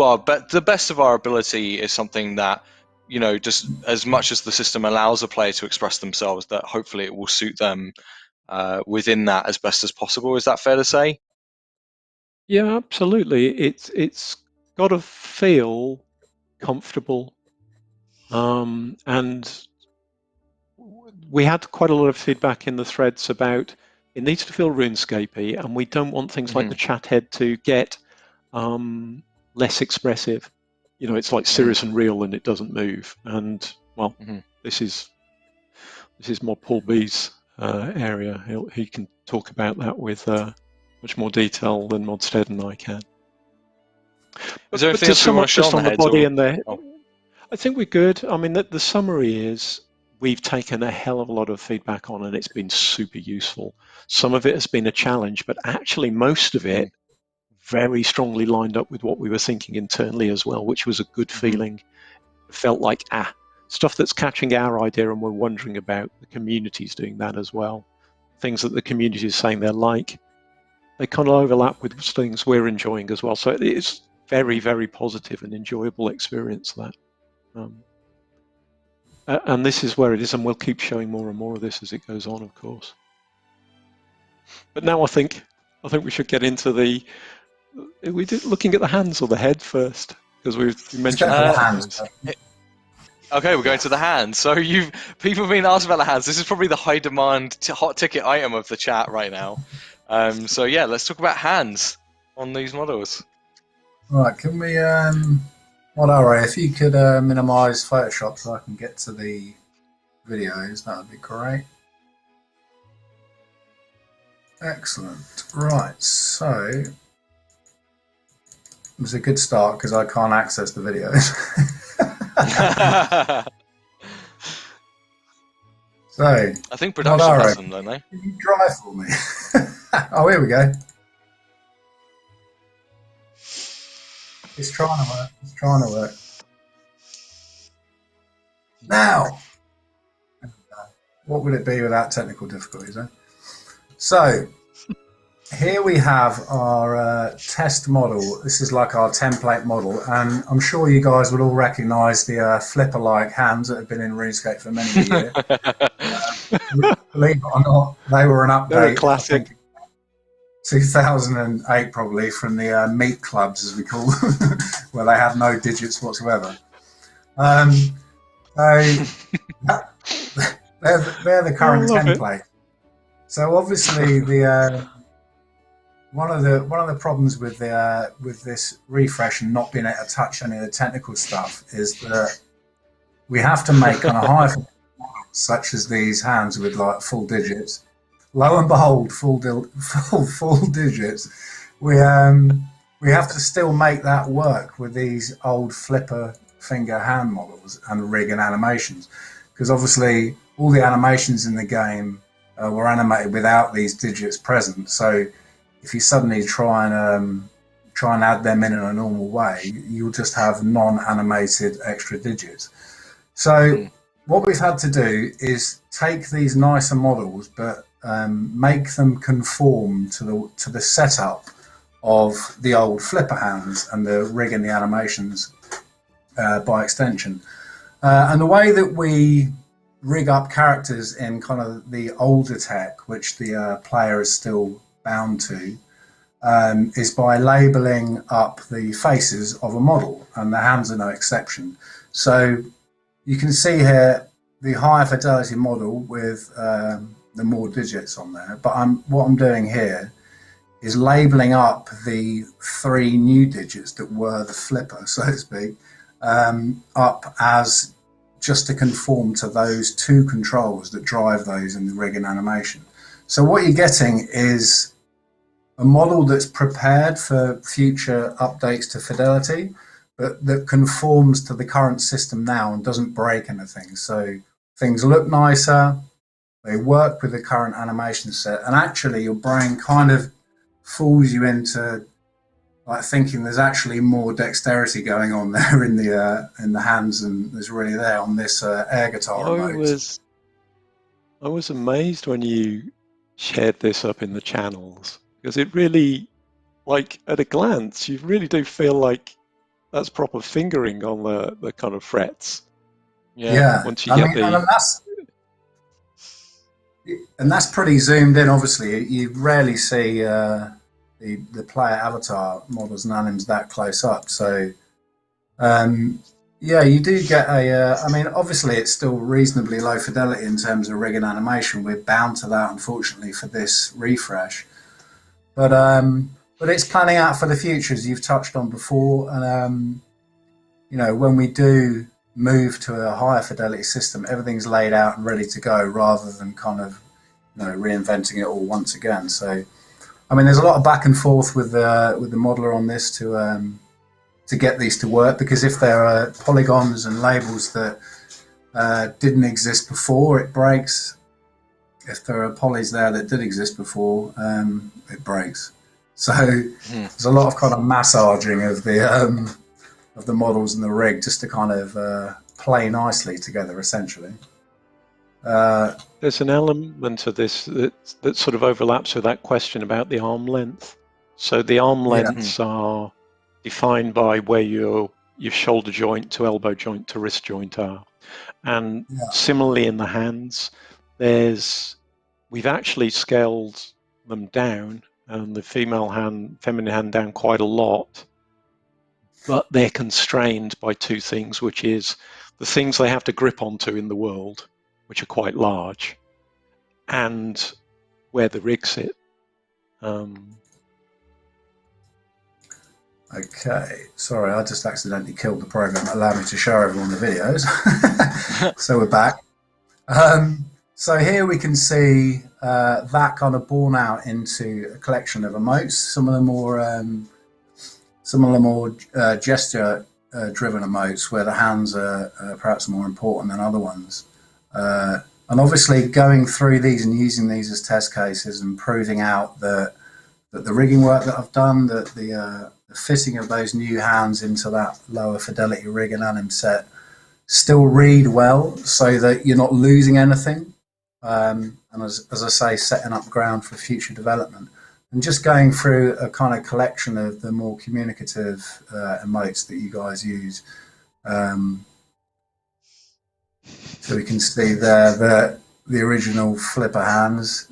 the best of our ability is something that, you know, just as much as the system allows a player to express themselves, that hopefully it will suit them within that as best as possible. Is that fair to say? Yeah, absolutely. It's got to feel comfortable, and we had quite a lot of feedback in the threads about it needs to feel RuneScapey, and we don't want things like the Chathead to get less expressive. You know, it's like serious and real, and it doesn't move. And well, this is more Paul B's area. He can talk about that with much more detail than Modstead and I can. Is there anything else we want to show on the heads? Body and the, I think we're good. I mean, the summary is we've taken a hell of a lot of feedback on, and it's been super useful. Some of it has been a challenge, but actually most of it very strongly lined up with what we were thinking internally as well, which was a good feeling. It felt like, stuff that's catching our idea and we're wondering about, the community's doing that as well. things that the community is saying they're like, they kind of overlap with things we're enjoying as well. So it's very, very positive and enjoyable experience, that. And this is where it is, and we'll keep showing more and more of this as it goes on, of course. But now I think we should get into looking at the hands or the head first, because we mentioned the hands. Okay, we're going to the hands. So people have been asked about the hands. This is probably the high demand hot ticket item of the chat right now. So yeah, let's talk about hands on these models. Right, can we Mod Iroh, if you could minimize Photoshop so I can get to the videos, that would be great. Excellent. Right, so it was a good start because I can't access the videos. So I think production has them, don't they? Can you drive for me? Oh, here we go. It's trying to work. It's trying to work. Now, what would it be without technical difficulties, eh? So, here we have our test model. This is like our template model, and I'm sure you guys would all recognise the flipper-like hands that have been in RuneScape for many years. Believe it or not, they were an update. They're a classic. I think 2008 probably, from the meat clubs, as we call them, where they had no digits whatsoever. They're the current template. So obviously the one of the problems with this refresh and not being able to touch any of the technical stuff is that we have to make kind of high models, such as these hands with like full digits. Lo and behold, full digits. We have to still make that work with these old flipper finger hand models and rig and animations, because obviously all the animations in the game were animated without these digits present. So if you suddenly try and add them in a normal way, you'll just have non-animated extra digits. So what we've had to do is take these nicer models, but make them conform to the setup of the old flipper hands and the rig and the animations by extension. And the way that we rig up characters in kind of the older tech, which the player is still bound to, is by labeling up the faces of a model, and the hands are no exception. So you can see here the higher fidelity model with the more digits on there, but what I'm doing here is labeling up the 3 new digits that were the flipper, so to speak, up as just to conform to those 2 controls that drive those in the rig and animation. So what you're getting is a model that's prepared for future updates to fidelity, but that conforms to the current system now and doesn't break anything. So things look nicer, they work with the current animation set, and actually your brain kind of fools you into like thinking there's actually more dexterity going on there in the hands than there's really there on this air guitar remote. I was amazed when you shared this up in the channels, because it really, like at a glance, you really do feel like that's proper fingering on the kind of frets. Yeah. Once you get and that's pretty zoomed in. Obviously, you rarely see the player avatar models and anims that close up. So, yeah, you do get a. I mean, obviously, it's still reasonably low fidelity in terms of rig and animation. We're bound to that, unfortunately, for this refresh. But it's planning out for the future, as you've touched on before. And you know, when we do move to a higher fidelity system, everything's laid out and ready to go, rather than kind of, you know, reinventing it all once again. So, I mean, there's a lot of back and forth with the modeler on this to get these to work, because if there are polygons and labels that didn't exist before, it breaks. If there are polys there that did exist before, it breaks. So there's a lot of kind of massaging of the models and the rig just to kind of play nicely together, essentially. There's an element of this that sort of overlaps with that question about the arm length. So the arm lengths are defined by where your shoulder joint to elbow joint to wrist joint are. And similarly in the hands, we've actually scaled them down, and the feminine hand down quite a lot, but they're constrained by two things, which is the things they have to grip onto in the world, which are quite large, and where the rig sit. Okay, sorry, I just accidentally killed the program that allowed me to show everyone the videos. So we're back. So here we can see that kind of born out into a collection of emotes. Some of the more gesture-driven emotes, where the hands are perhaps more important than other ones. And obviously, going through these and using these as test cases and proving out that the rigging work that I've done, that the fitting of those new hands into that lower fidelity rig and anim set still read well, so that you're not losing anything. And as I say, setting up ground for future development. And just going through a kind of collection of the more communicative emotes that you guys use. So we can see there that the original flipper hands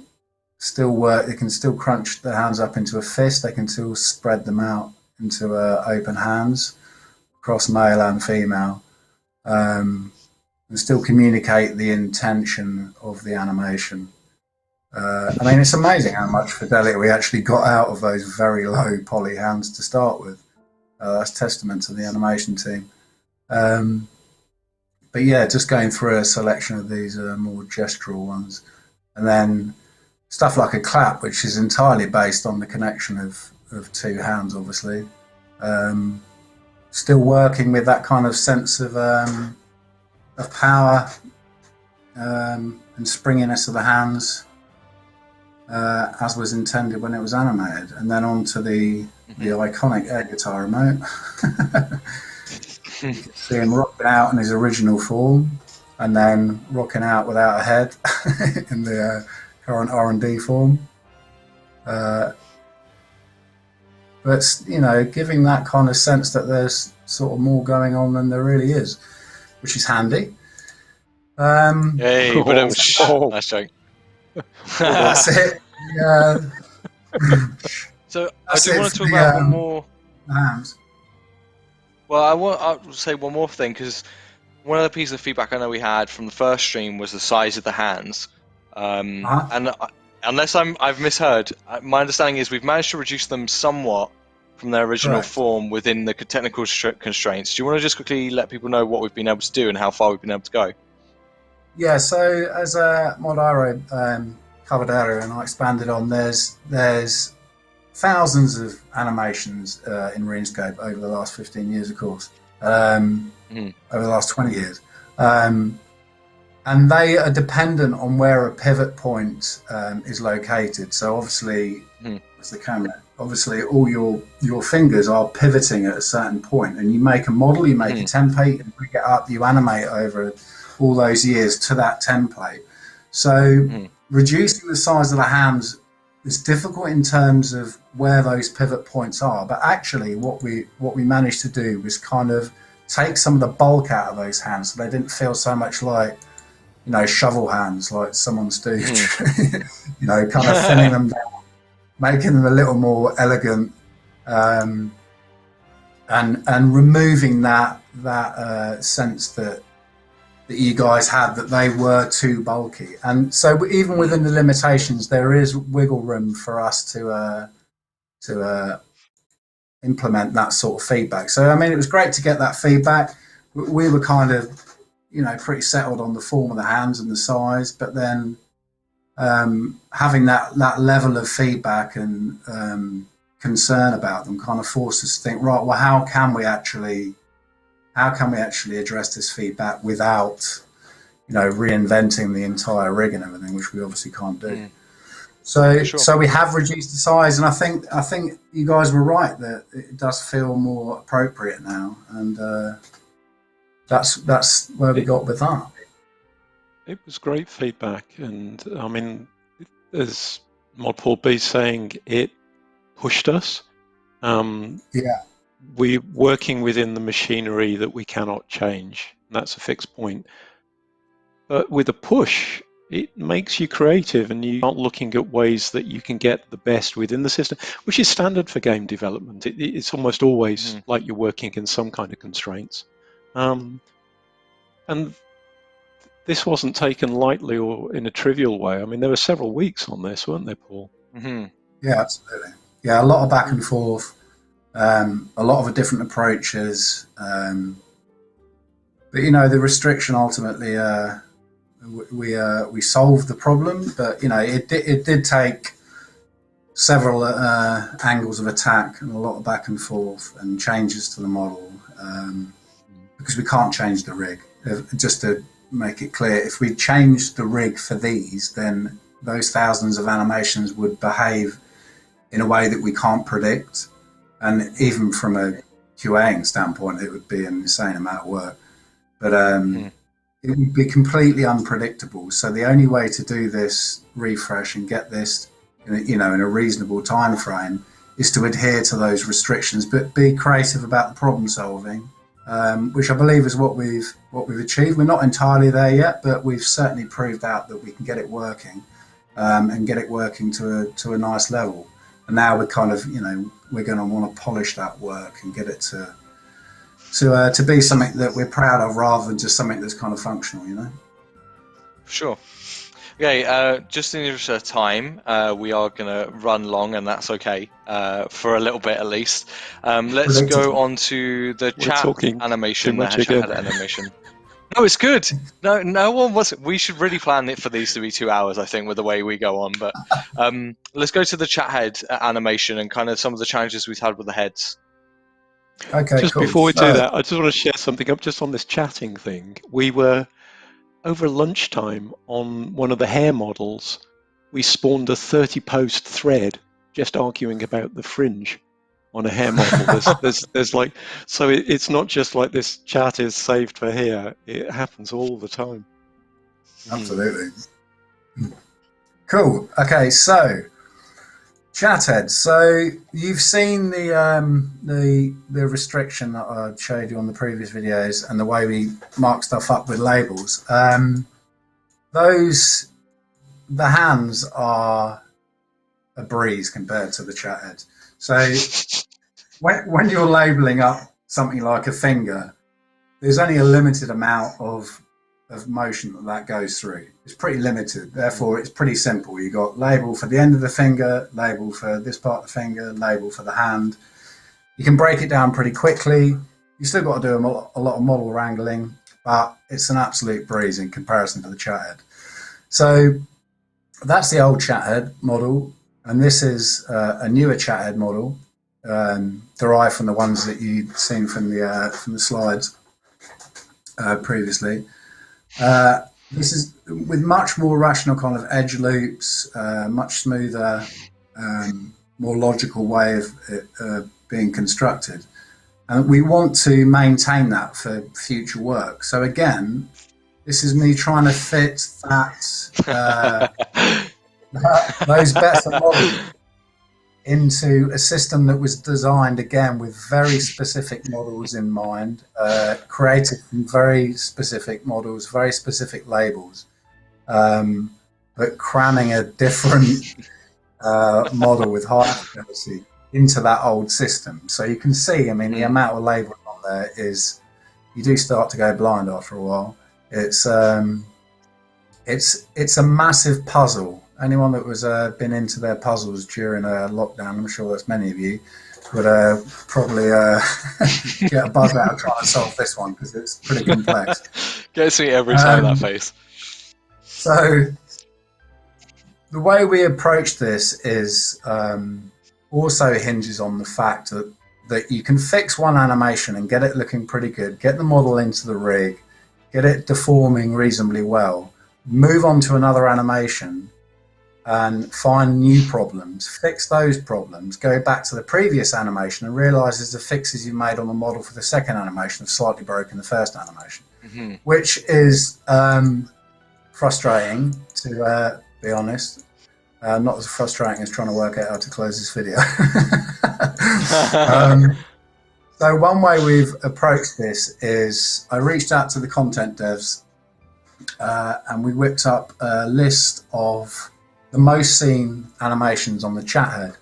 still work. They can still crunch the hands up into a fist. They can still spread them out into open hands across male and female, and still communicate the intention of the animation. I mean, it's amazing how much fidelity we actually got out of those very low poly hands to start with. That's testament to the animation team. But yeah, just going through a selection of these more gestural ones. And then stuff like a clap, which is entirely based on the connection of two hands, obviously. Still working with that kind of sense of power and springiness of the hands, as was intended when it was animated. And then on to the iconic air guitar remote. You can see him rocking out in his original form, and then rocking out without a head in the current R&D form. But, you know, giving that kind of sense that there's sort of more going on than there really is, which is handy. Hey, but nice joke. That's it. Yeah. So I do want to talk about one more. Hands. Well, I'll say one more thing, because one of the pieces of feedback I know we had from the first stream was the size of the hands. And unless I've misheard, my understanding is we've managed to reduce them somewhat from their original form within the technical constraints. Do you want to just quickly let people know what we've been able to do and how far we've been able to go? Yeah, so as Mod Iroh covered earlier and I expanded on, there's thousands of animations in RuneScape over the last 15 years, of course, over the last 20 years. And they are dependent on where a pivot point is located. So obviously, as the camera, obviously all your fingers are pivoting at a certain point, and you make a model, you make a template, and bring it up, you animate over all those years to that template. So reducing the size of the hands is difficult in terms of where those pivot points are, but actually what we managed to do was kind of take some of the bulk out of those hands, so they didn't feel so much like, you know, shovel hands, like someone's stooge. You know, kind of thinning them down, making them a little more elegant, and removing that sense that you guys had that they were too bulky. And so even within the limitations, there is wiggle room for us to implement that sort of feedback. So I mean, it was great to get that feedback. We were kind of, you know, pretty settled on the form of the hands and the size, but then having that level of feedback and concern about them kind of forced us to think, right, well, how can we actually address this feedback without, you know, reinventing the entire rig and everything, which we obviously can't do. So we have reduced the size, and I think you guys were right that it does feel more appropriate now, and that's where we got with that. it was great feedback, and I mean, as Mod Paul B's saying, it pushed us. Yeah. We're working within the machinery that we cannot change. And that's a fixed point. But with a push, it makes you creative, and you aren't looking at ways that you can get the best within the system, which is standard for game development. It's almost always like you're working in some kind of constraints. And this wasn't taken lightly or in a trivial way. I mean, there were several weeks on this, weren't there, Paul? Yeah, absolutely. Yeah, a lot of back and forth, a lot of different approaches. But, you know, the restriction ultimately, we solved the problem, but, you know, it did take several angles of attack and a lot of back and forth and changes to the model, because we can't change the rig. Just to make it clear, if we changed the rig for these, then those thousands of animations would behave in a way that we can't predict. And even from a QAing standpoint, it would be an insane amount of work. But it would be completely unpredictable. So the only way to do this refresh and get this, you know, in a reasonable time frame is to adhere to those restrictions, but be creative about the problem solving, which I believe is what we've achieved. We're not entirely there yet, but we've certainly proved out that we can get it working, and get it working to a nice level. And now we're kind of, you know, we're going to want to polish that work and get it to be something that we're proud of, rather than just something that's kind of functional, you know. Sure. Okay, just in the interest of time, we are going to run long, and that's okay, for a little bit at least. Let's go on to the chat animation, the Chathead animation. No, it's good. No one was. We should really plan it for these to be 2 hours, I think, with the way we go on. But let's go to the Chathead animation and kind of some of the challenges we've had with the heads. Okay, just cool. Before we do that, I just want to share something up just on this chatting thing. We were over lunchtime on one of the hair models. We spawned a 30-post thread just arguing about the fringe on a hair model. There's like, so it's not just like this chat is saved for here. It happens all the time. Absolutely. Cool. Okay, so Chathead. So you've seen the restriction that I showed you on the previous videos and the way we mark stuff up with labels. The hands are a breeze compared to the Chathead. So when you're labeling up something like a finger, there's only a limited amount of motion that goes through. It's pretty limited, therefore it's pretty simple. You got label for the end of the finger, label for this part of the finger, label for the hand. You can break it down pretty quickly. You still got to do a lot of model wrangling, but it's an absolute breeze in comparison to the Chathead. So that's the old Chathead model, and this is a newer Chathead model, derived from the ones that you'd seen from the slides previously. This is with much more rational kind of edge loops, much smoother, more logical way of it being constructed. And we want to maintain that for future work. So again, this is me trying to fit those better models into a system that was designed, again, with very specific models in mind, created from very specific models, very specific labels, but cramming a different model with high accuracy into that old system. So you can see, I mean, the amount of labeling on there is, you do start to go blind after a while. It's a massive puzzle. Anyone that was been into their puzzles during lockdown, I'm sure that's many of you, would probably get a buzz out of trying to solve this one, because it's pretty complex. Gets me every time, that face. So the way we approach this is also hinges on the fact that you can fix one animation and get it looking pretty good, get the model into the rig, get it deforming reasonably well, move on to another animation, and find new problems, fix those problems, go back to the previous animation and realize the fixes you made on the model for the second animation have slightly broken the first animation, which is, from frustrating, to be honest. Not as frustrating as trying to work out how to close this video. So one way we've approached this is I reached out to the content devs and we whipped up a list of the most seen animations on the Chathead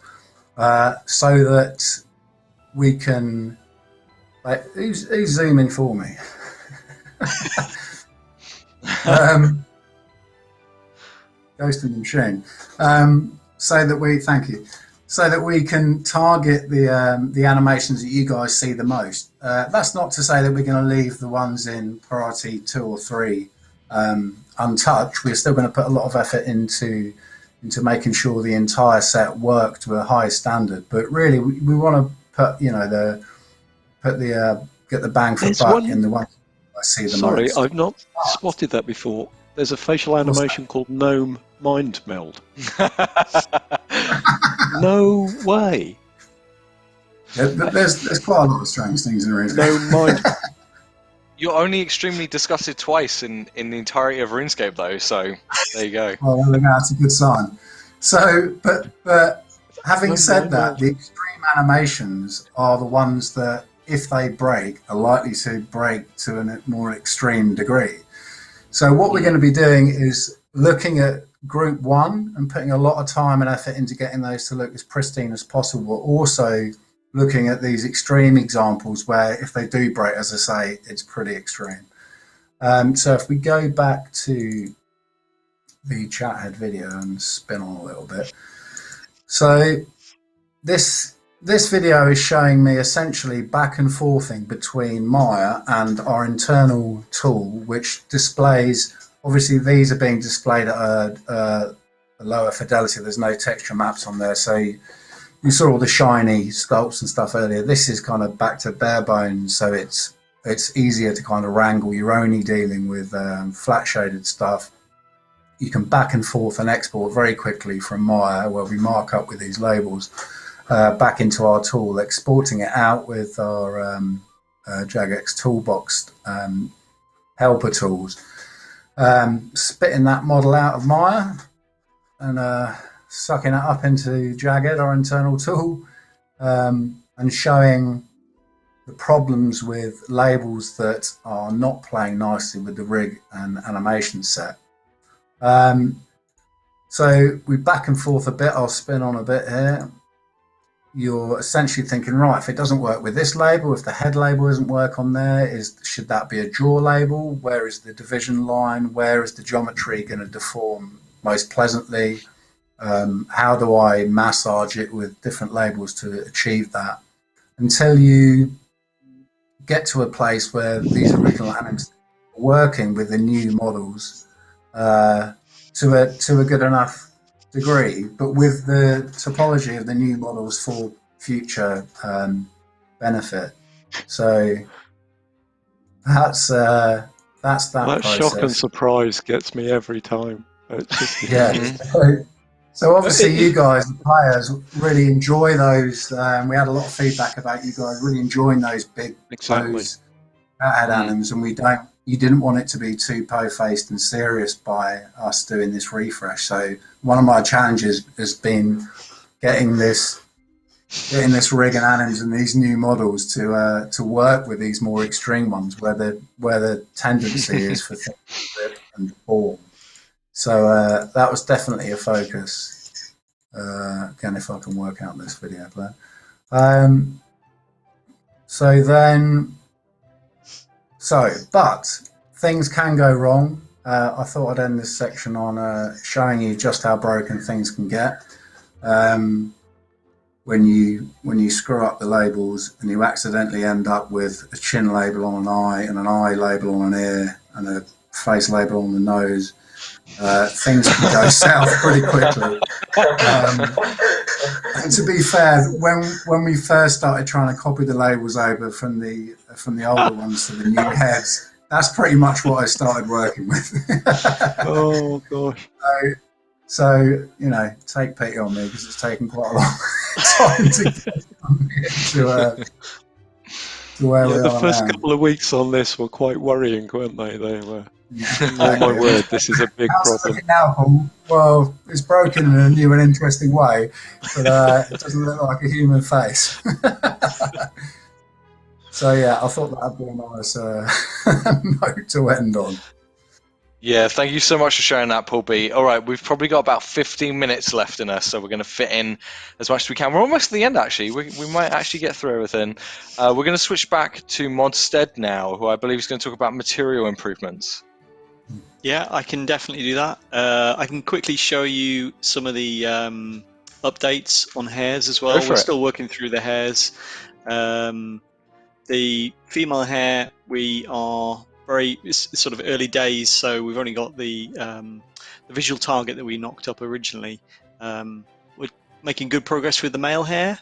so that we can... who's zooming for me? Ghost in the machine. So that we... Thank you. So that we can target the animations that you guys see the most. That's not to say that we're going to leave the ones in priority 2 or 3 untouched. We're still going to put a lot of effort into making sure the entire set work to a high standard. But really, we want to put, you know, get the bang for buck in the ones I see the most. Sorry, I've not spotted that before. There's a facial animation called Gnome Mind Meld. No way. There's quite a lot of strange things in RuneScape. Gnome Mind. You're only extremely disgusted twice in the entirety of RuneScape, though. So there you go. Well, that's a good sign. So, but having said that, the extreme animations are the ones that, if they break, are likely to break to a more extreme degree. So what we're going to be doing is looking at group 1 and putting a lot of time and effort into getting those to look as pristine as possible. Also looking at these extreme examples where if they do break, as I say, it's pretty extreme. So if we go back to the Chathead video and spin on a little bit. So this video is showing me essentially back and forthing between Maya and our internal tool, which displays, obviously these are being displayed at a lower fidelity. There's no texture maps on there. So you saw all the shiny sculpts and stuff earlier. This is kind of back to bare bones. So it's easier to kind of wrangle. You're only dealing with flat shaded stuff. You can back and forth and export very quickly from Maya, where we mark up with these labels, back into our tool, exporting it out with our Jagex toolbox helper tools, spitting that model out of Maya and sucking it up into Jagged, our internal tool, and showing the problems with labels that are not playing nicely with the rig and animation set. So we back and forth a bit. I'll spin on a bit here. You're essentially thinking, right, if it doesn't work with this label, if the head label doesn't work on there, should that be a draw label? Where is the division line? Where is the geometry going to deform most pleasantly? How do I massage it with different labels to achieve that? Until you get to a place where these original animals are working with the new models to a good enough degree, but with the topology of the new models for future benefit. So that's that process. Shock and surprise gets me every time. It's just, yeah. So obviously you guys, the players, really enjoy those. We had a lot of feedback about you guys really enjoying those big pose ad anims, and you didn't want it to be too po-faced and serious by us doing this refresh. So one of my challenges has been getting this rig and anims and these new models to work with these more extreme ones where the tendency is for things to rip and form. So that was definitely a focus. Again, if I can work out this video plan. But things can go wrong. I thought I'd end this section on showing you just how broken things can get when you screw up the labels and you accidentally end up with a chin label on an eye and an eye label on an ear and a face label on the nose. Things can go south pretty quickly. And to be fair, when we first started trying to copy the labels over from the older ones to the new heads, that's pretty much what I started working with. Oh gosh. So take pity on me because it's taken quite a long time to get to where we are the first now. couple of weeks on this were quite worrying, weren't they? They were. Yeah, Oh my exactly. word, this is a big How's it problem. looking now, Paul? Well, it's broken in a new and interesting way, but it doesn't look like a human face. So yeah, I thought that'd be a nice note to end on. Yeah, thank you so much for sharing that, Paul B. All right, we've probably got about 15 minutes left in us, so we're going to fit in as much as we can. We're almost at the end, actually. We might actually get through everything. We're going to switch back to Mod now, who I believe is going to talk about material improvements. Yeah, I can definitely do that. I can quickly show you some of the updates on hairs as well. for We're it. still working through the hairs. The female hair, we are it's sort of early days, so we've only got the visual target that we knocked up originally. We're making good progress with the male hair,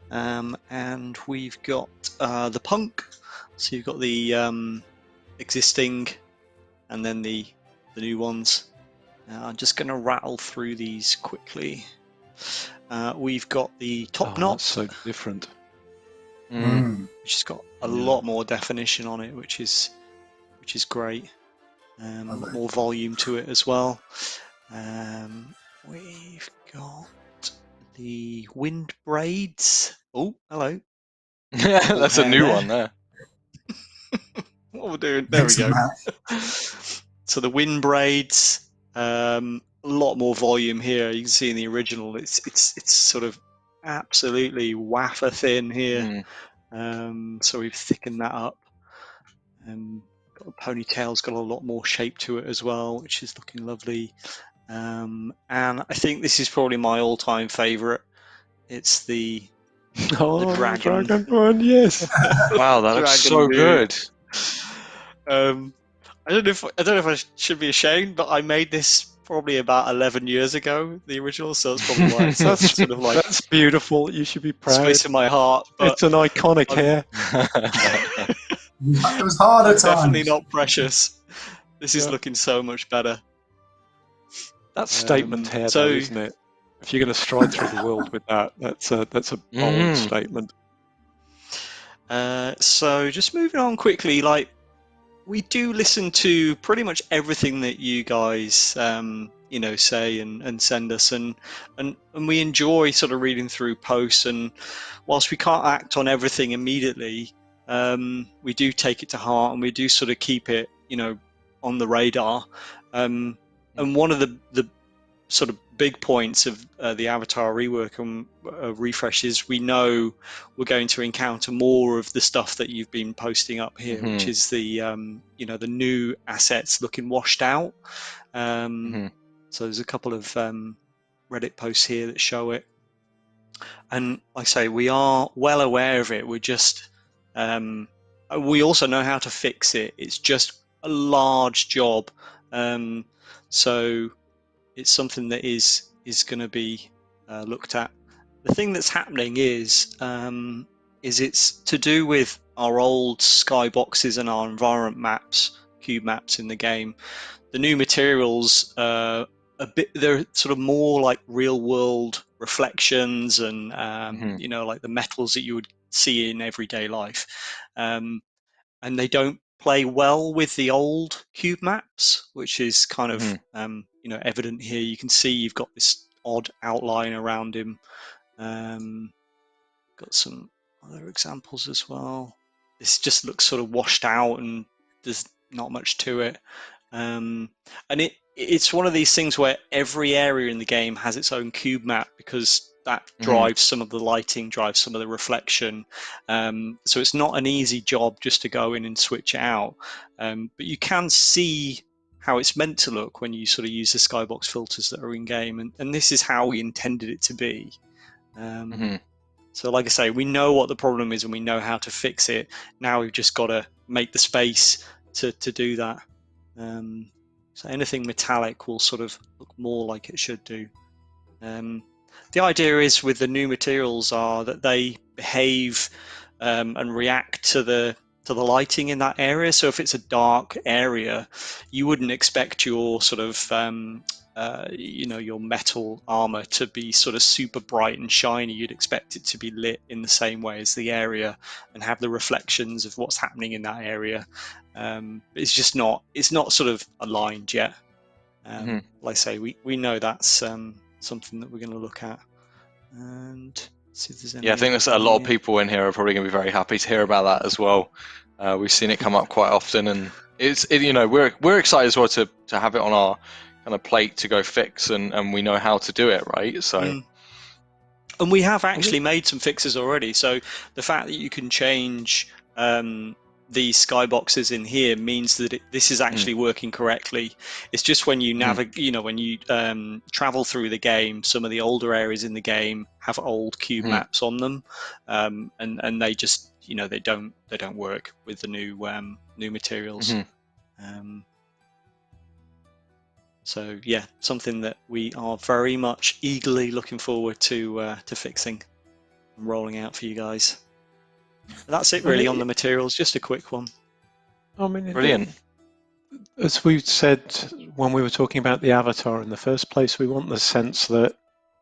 and we've got the punk. So you've got the existing, and then the new ones. I'm just going to rattle through these quickly. We've got the top knot. That's so different. Which has got a lot more definition on it, which is great. A lot more volume to it as well. We've got the wind braids. Oh, hello. That's a new one there. What we're doing? There we go. That. So the wind braids. A lot more volume here. You can see in the original, it's sort of absolutely wafer thin here. So we've thickened that up. Got the ponytail's got a lot more shape to it as well, which is looking lovely. And I think this is probably my all-time favourite. It's the dragon one, yes. Wow, that looks so good. I don't know if I should be ashamed, but I made this probably about 11 years ago, the original, so that's probably why it's sort of like That's beautiful. You should be proud. space in my heart. But It's an iconic hair. It was harder times. Definitely not precious. This is looking so much better. That's statement hair, though, isn't it? If you're going to stride through the world with that, that's a bold statement. So just moving on quickly, like we do listen to pretty much everything that you guys say and send us, and we enjoy sort of reading through posts, and whilst we can't act on everything immediately, we do take it to heart, and we do sort of keep it on the radar. And one of the sort of big points of the Avatar rework and refresh is we know we're going to encounter more of the stuff that you've been posting up here, which is the the new assets looking washed out. So there's a couple of Reddit posts here that show it, and like I say, we are well aware of it. We're just we also know how to fix it. It's just a large job, so it's something that is going to be looked at. The thing that's happening is it's to do with our old skyboxes and our environment maps, cube maps in the game. The new materials they're sort of more like real world reflections and like the metals that you would see in everyday life, and they don't play well with the old cube maps, which is kind of evident here. You can see you've got this odd outline around him. Got some other examples as well. This just looks sort of washed out, and there's not much to it. And it's one of these things where every area in the game has its own cube map, because that drives some of the lighting, drives some of the reflection. So it's not an easy job just to go in and switch it out. But you can see how it's meant to look when you sort of use the skybox filters that are in game, and this is how we intended it to be. So like I say, we know what the problem is and we know how to fix it. Now we've just got to make the space to do that. So anything metallic will sort of look more like it should do. The idea is with the new materials are that they behave and react to the lighting in that area. So if it's a dark area, you wouldn't expect your sort of your metal armor to be sort of super bright and shiny. You'd expect it to be lit in the same way as the area and have the reflections of what's happening in that area. It's just not. It's not sort of aligned yet. Like I say, we know that's something that we're going to look at and see if there's any. Yeah, I think there's a lot of people in here are probably going to be very happy to hear about that as well. We've seen it come up quite often, and we're excited as well to have it on our kind of plate to go fix, and we know how to do it, right? So, and we have actually made some fixes already. So the fact that you can change these skyboxes in here means that this is actually working correctly. It's just when you navigate, when you travel through the game, some of the older areas in the game have old cube maps on them, and they just they don't work with the new materials. So yeah, something that we are very much eagerly looking forward to fixing and rolling out for you guys. That's it really on the materials, just a quick one. I mean, brilliant. As we said when we were talking about the avatar in the first place, we want the sense that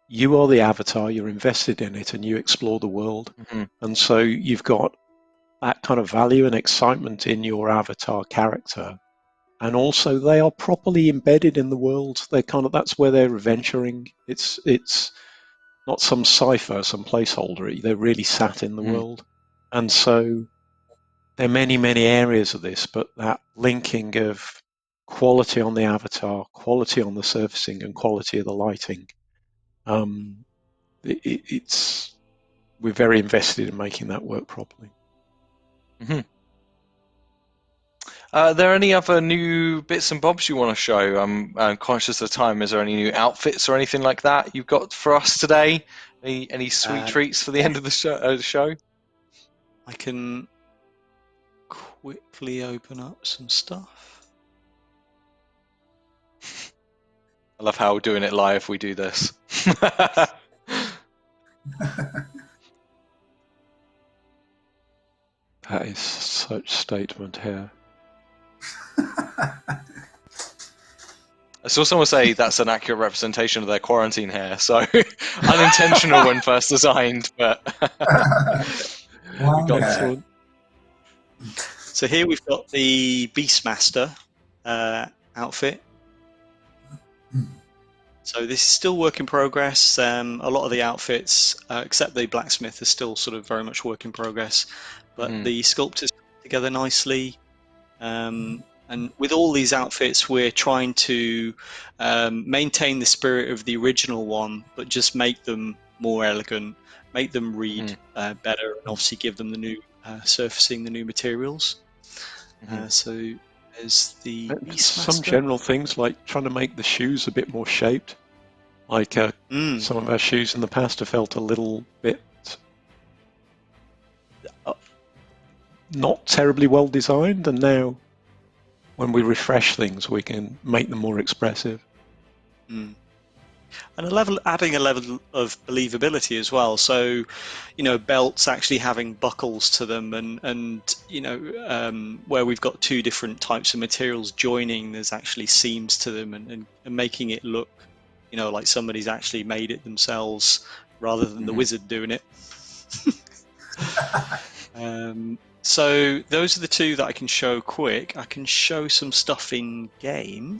you are the avatar, you're invested in it, and you explore the world. And so you've got that kind of value and excitement in your avatar character. And also they are properly embedded in the world. That's where they're venturing. It's not some cipher, some placeholder. They're really sat in the world. And so there are many, many areas of this, but that linking of quality on the avatar, quality on the surfacing, and quality of the lighting, we're very invested in making that work properly. Are there any other new bits and bobs you want to show? I'm conscious of time. Is there any new outfits or anything like that you've got for us today? Any sweet treats for the end of the show? I can quickly open up some stuff. I love how doing it live we do this. That is such statement here. I saw someone say that's an accurate representation of their quarantine hair, so unintentional when first designed, but we got this one. So here we've got the Beastmaster outfit. So this is still work in progress. A lot of the outfits, except the blacksmith, are still sort of very much work in progress. But the sculptors put together nicely. And with all these outfits, we're trying to maintain the spirit of the original one, but just make them more elegant, make them read better, and obviously give them the new surfacing, the new materials. So there's the Beastmaster. Some general things like trying to make the shoes a bit more shaped. Like some of our shoes in the past have felt a little bit not terribly well designed, and now when we refresh things, we can make them more expressive. And adding a level of believability as well. So, belts actually having buckles to them, and where we've got two different types of materials joining, there's actually seams to them, and making it look, like somebody's actually made it themselves rather than the wizard doing it. So those are the two that I can show quick. I can show some stuff in game.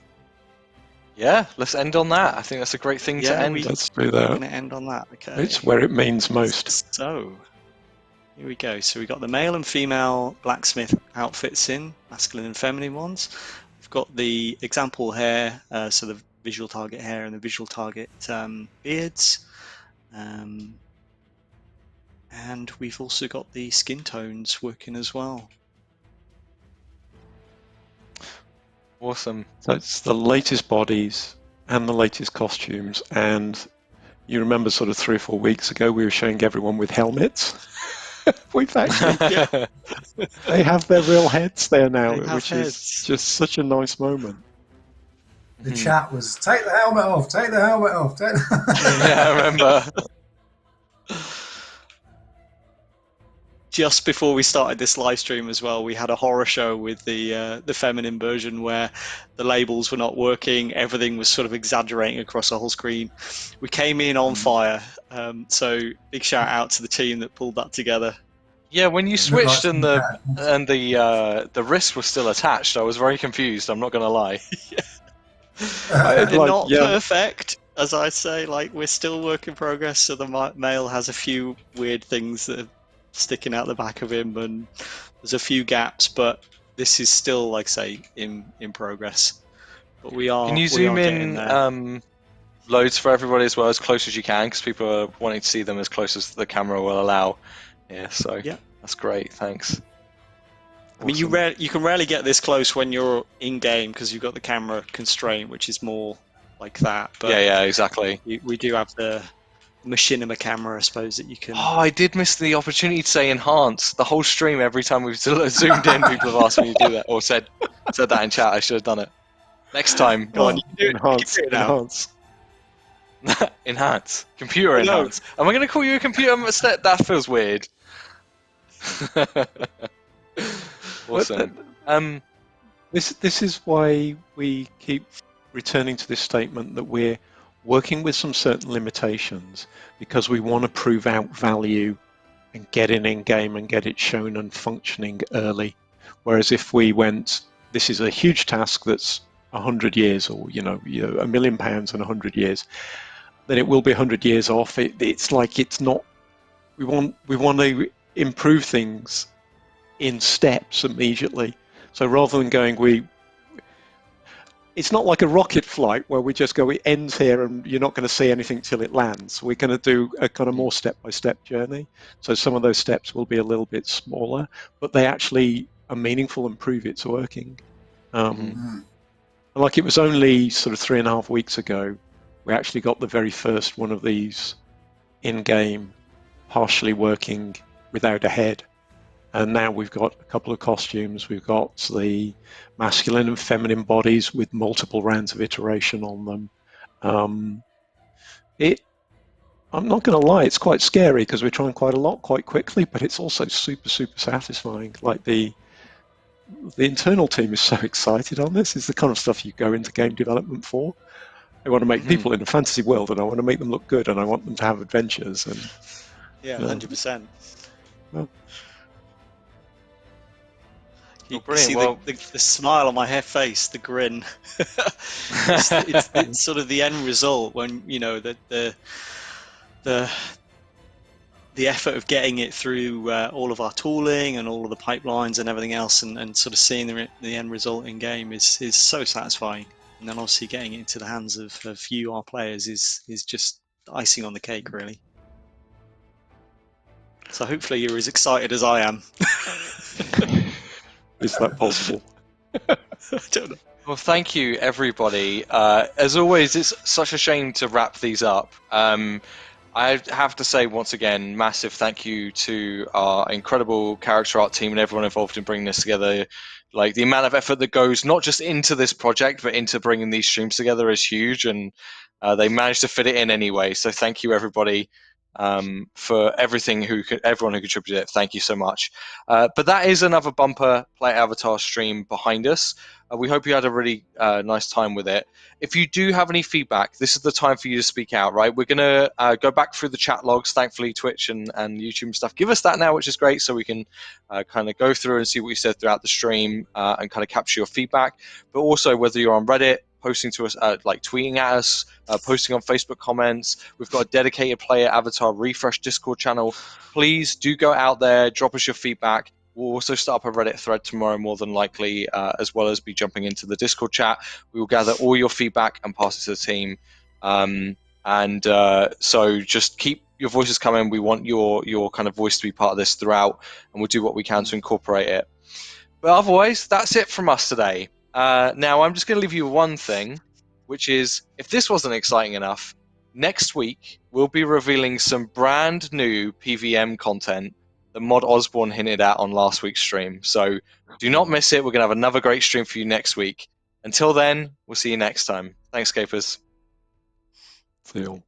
Yeah, let's end on that. I think that's a great thing to end. Let's do that. We're going to end on that. Okay. It's where it means most. So here we go. So we've got the male and female blacksmith outfits in, masculine and feminine ones. We've got the example hair, so the visual target hair and the visual target beards. And we've also got the skin tones working as well. Awesome. So it's the latest bodies and the latest costumes. And you remember sort of 3 or 4 weeks ago, we were showing everyone with helmets. We've actually, they have their real heads there now, which is just such a nice moment. The chat was, take the helmet off, take the helmet off. Yeah, I remember. just before we started this live stream as well, we had a horror show with the feminine version where the labels were not working. Everything was sort of exaggerating across the whole screen. We came in on fire. So big shout out to the team that pulled that together. Yeah, when you switched and the wrists were still attached, I was very confused. I'm not going to lie. They're not perfect, as I say. Like, we're still work in progress. So the male has a few weird things that are sticking out the back of him, and there's a few gaps. But this is still, like, say, in progress. But we are. Can you zoom in loads for everybody as well, as close as you can, because people are wanting to see them as close as the camera will allow. Yeah, so yeah, that's great. Thanks. I mean, you can rarely get this close when you're in game because you've got the camera constraint, which is more like that. But yeah, exactly. We do have the machinima camera, I suppose, that you can. Oh, I did miss the opportunity to say enhance the whole stream. Every time we've zoomed in, people have asked me to do that, or said that in chat. I should have done it next time. Go on, you do enhance. Enhance. Computer enhance. Am I going to call you a computer? That feels weird. Awesome. This is why we keep returning to this statement that we're working with some certain limitations, because we want to prove out value and get it in game and get it shown and functioning early. Whereas if we went, this is a huge task that's 100 years, or £1 million and 100 years, then it will be 100 years off. It's like it's not. We want to improve things in steps immediately. So rather than going, it's not like a rocket flight where we just go, it ends here and you're not going to see anything till it lands. We're going to do a kind of more step-by-step journey. So some of those steps will be a little bit smaller, but they actually are meaningful and prove it's working. Like, it was only sort of 3.5 weeks ago, we actually got the very first one of these in-game, partially working without a head. And now we've got a couple of costumes. We've got the masculine and feminine bodies with multiple rounds of iteration on them. I'm not going to lie, it's quite scary because we're trying quite a lot quite quickly, but it's also super, super satisfying. Like, the internal team is so excited on this. It's the kind of stuff you go into game development for. I want to make people in a fantasy world, and I want to make them look good, and I want them to have adventures. And 100%. Well, you see the smile on my face, the grin. it's sort of the end result when the effort of getting it through all of our tooling and all of the pipelines and everything else, and sort of seeing the end result in game is so satisfying. And then obviously getting it into the hands of you, our players, is just icing on the cake, really. So hopefully you're as excited as I am. Is that possible? I don't know. Well, thank you, everybody. As always, it's such a shame to wrap these up. I have to say, once again, massive thank you to our incredible character art team and everyone involved in bringing this together. Like, the amount of effort that goes not just into this project, but into bringing these streams together is huge, and they managed to fit it in anyway. So thank you, everybody, for everyone who contributed. Thank you so much. But that is another bumper Play Avatar stream behind us. We hope you had a really nice time with it. If you do have any feedback, this is the time for you to speak out, right? We're going to go back through the chat logs. Thankfully, Twitch and YouTube and stuff give us that now, which is great, so we can kind of go through and see what you said throughout the stream and kind of capture your feedback. But also, whether you're on Reddit, posting to us, like tweeting at us, posting on Facebook comments. We've got a dedicated Player Avatar Refresh Discord channel. Please do go out there, drop us your feedback. We'll also start up a Reddit thread tomorrow, more than likely, as well as be jumping into the Discord chat. We will gather all your feedback and pass it to the team. So just keep your voices coming. We want your kind of voice to be part of this throughout, and we'll do what we can to incorporate it. But otherwise, that's it from us today. Now, I'm just going to leave you one thing, which is, if this wasn't exciting enough, next week we'll be revealing some brand new PVM content that Mod Osborne hinted at on last week's stream. So do not miss it. We're going to have another great stream for you next week. Until then, we'll see you next time. Thanks, Scapers. See you all.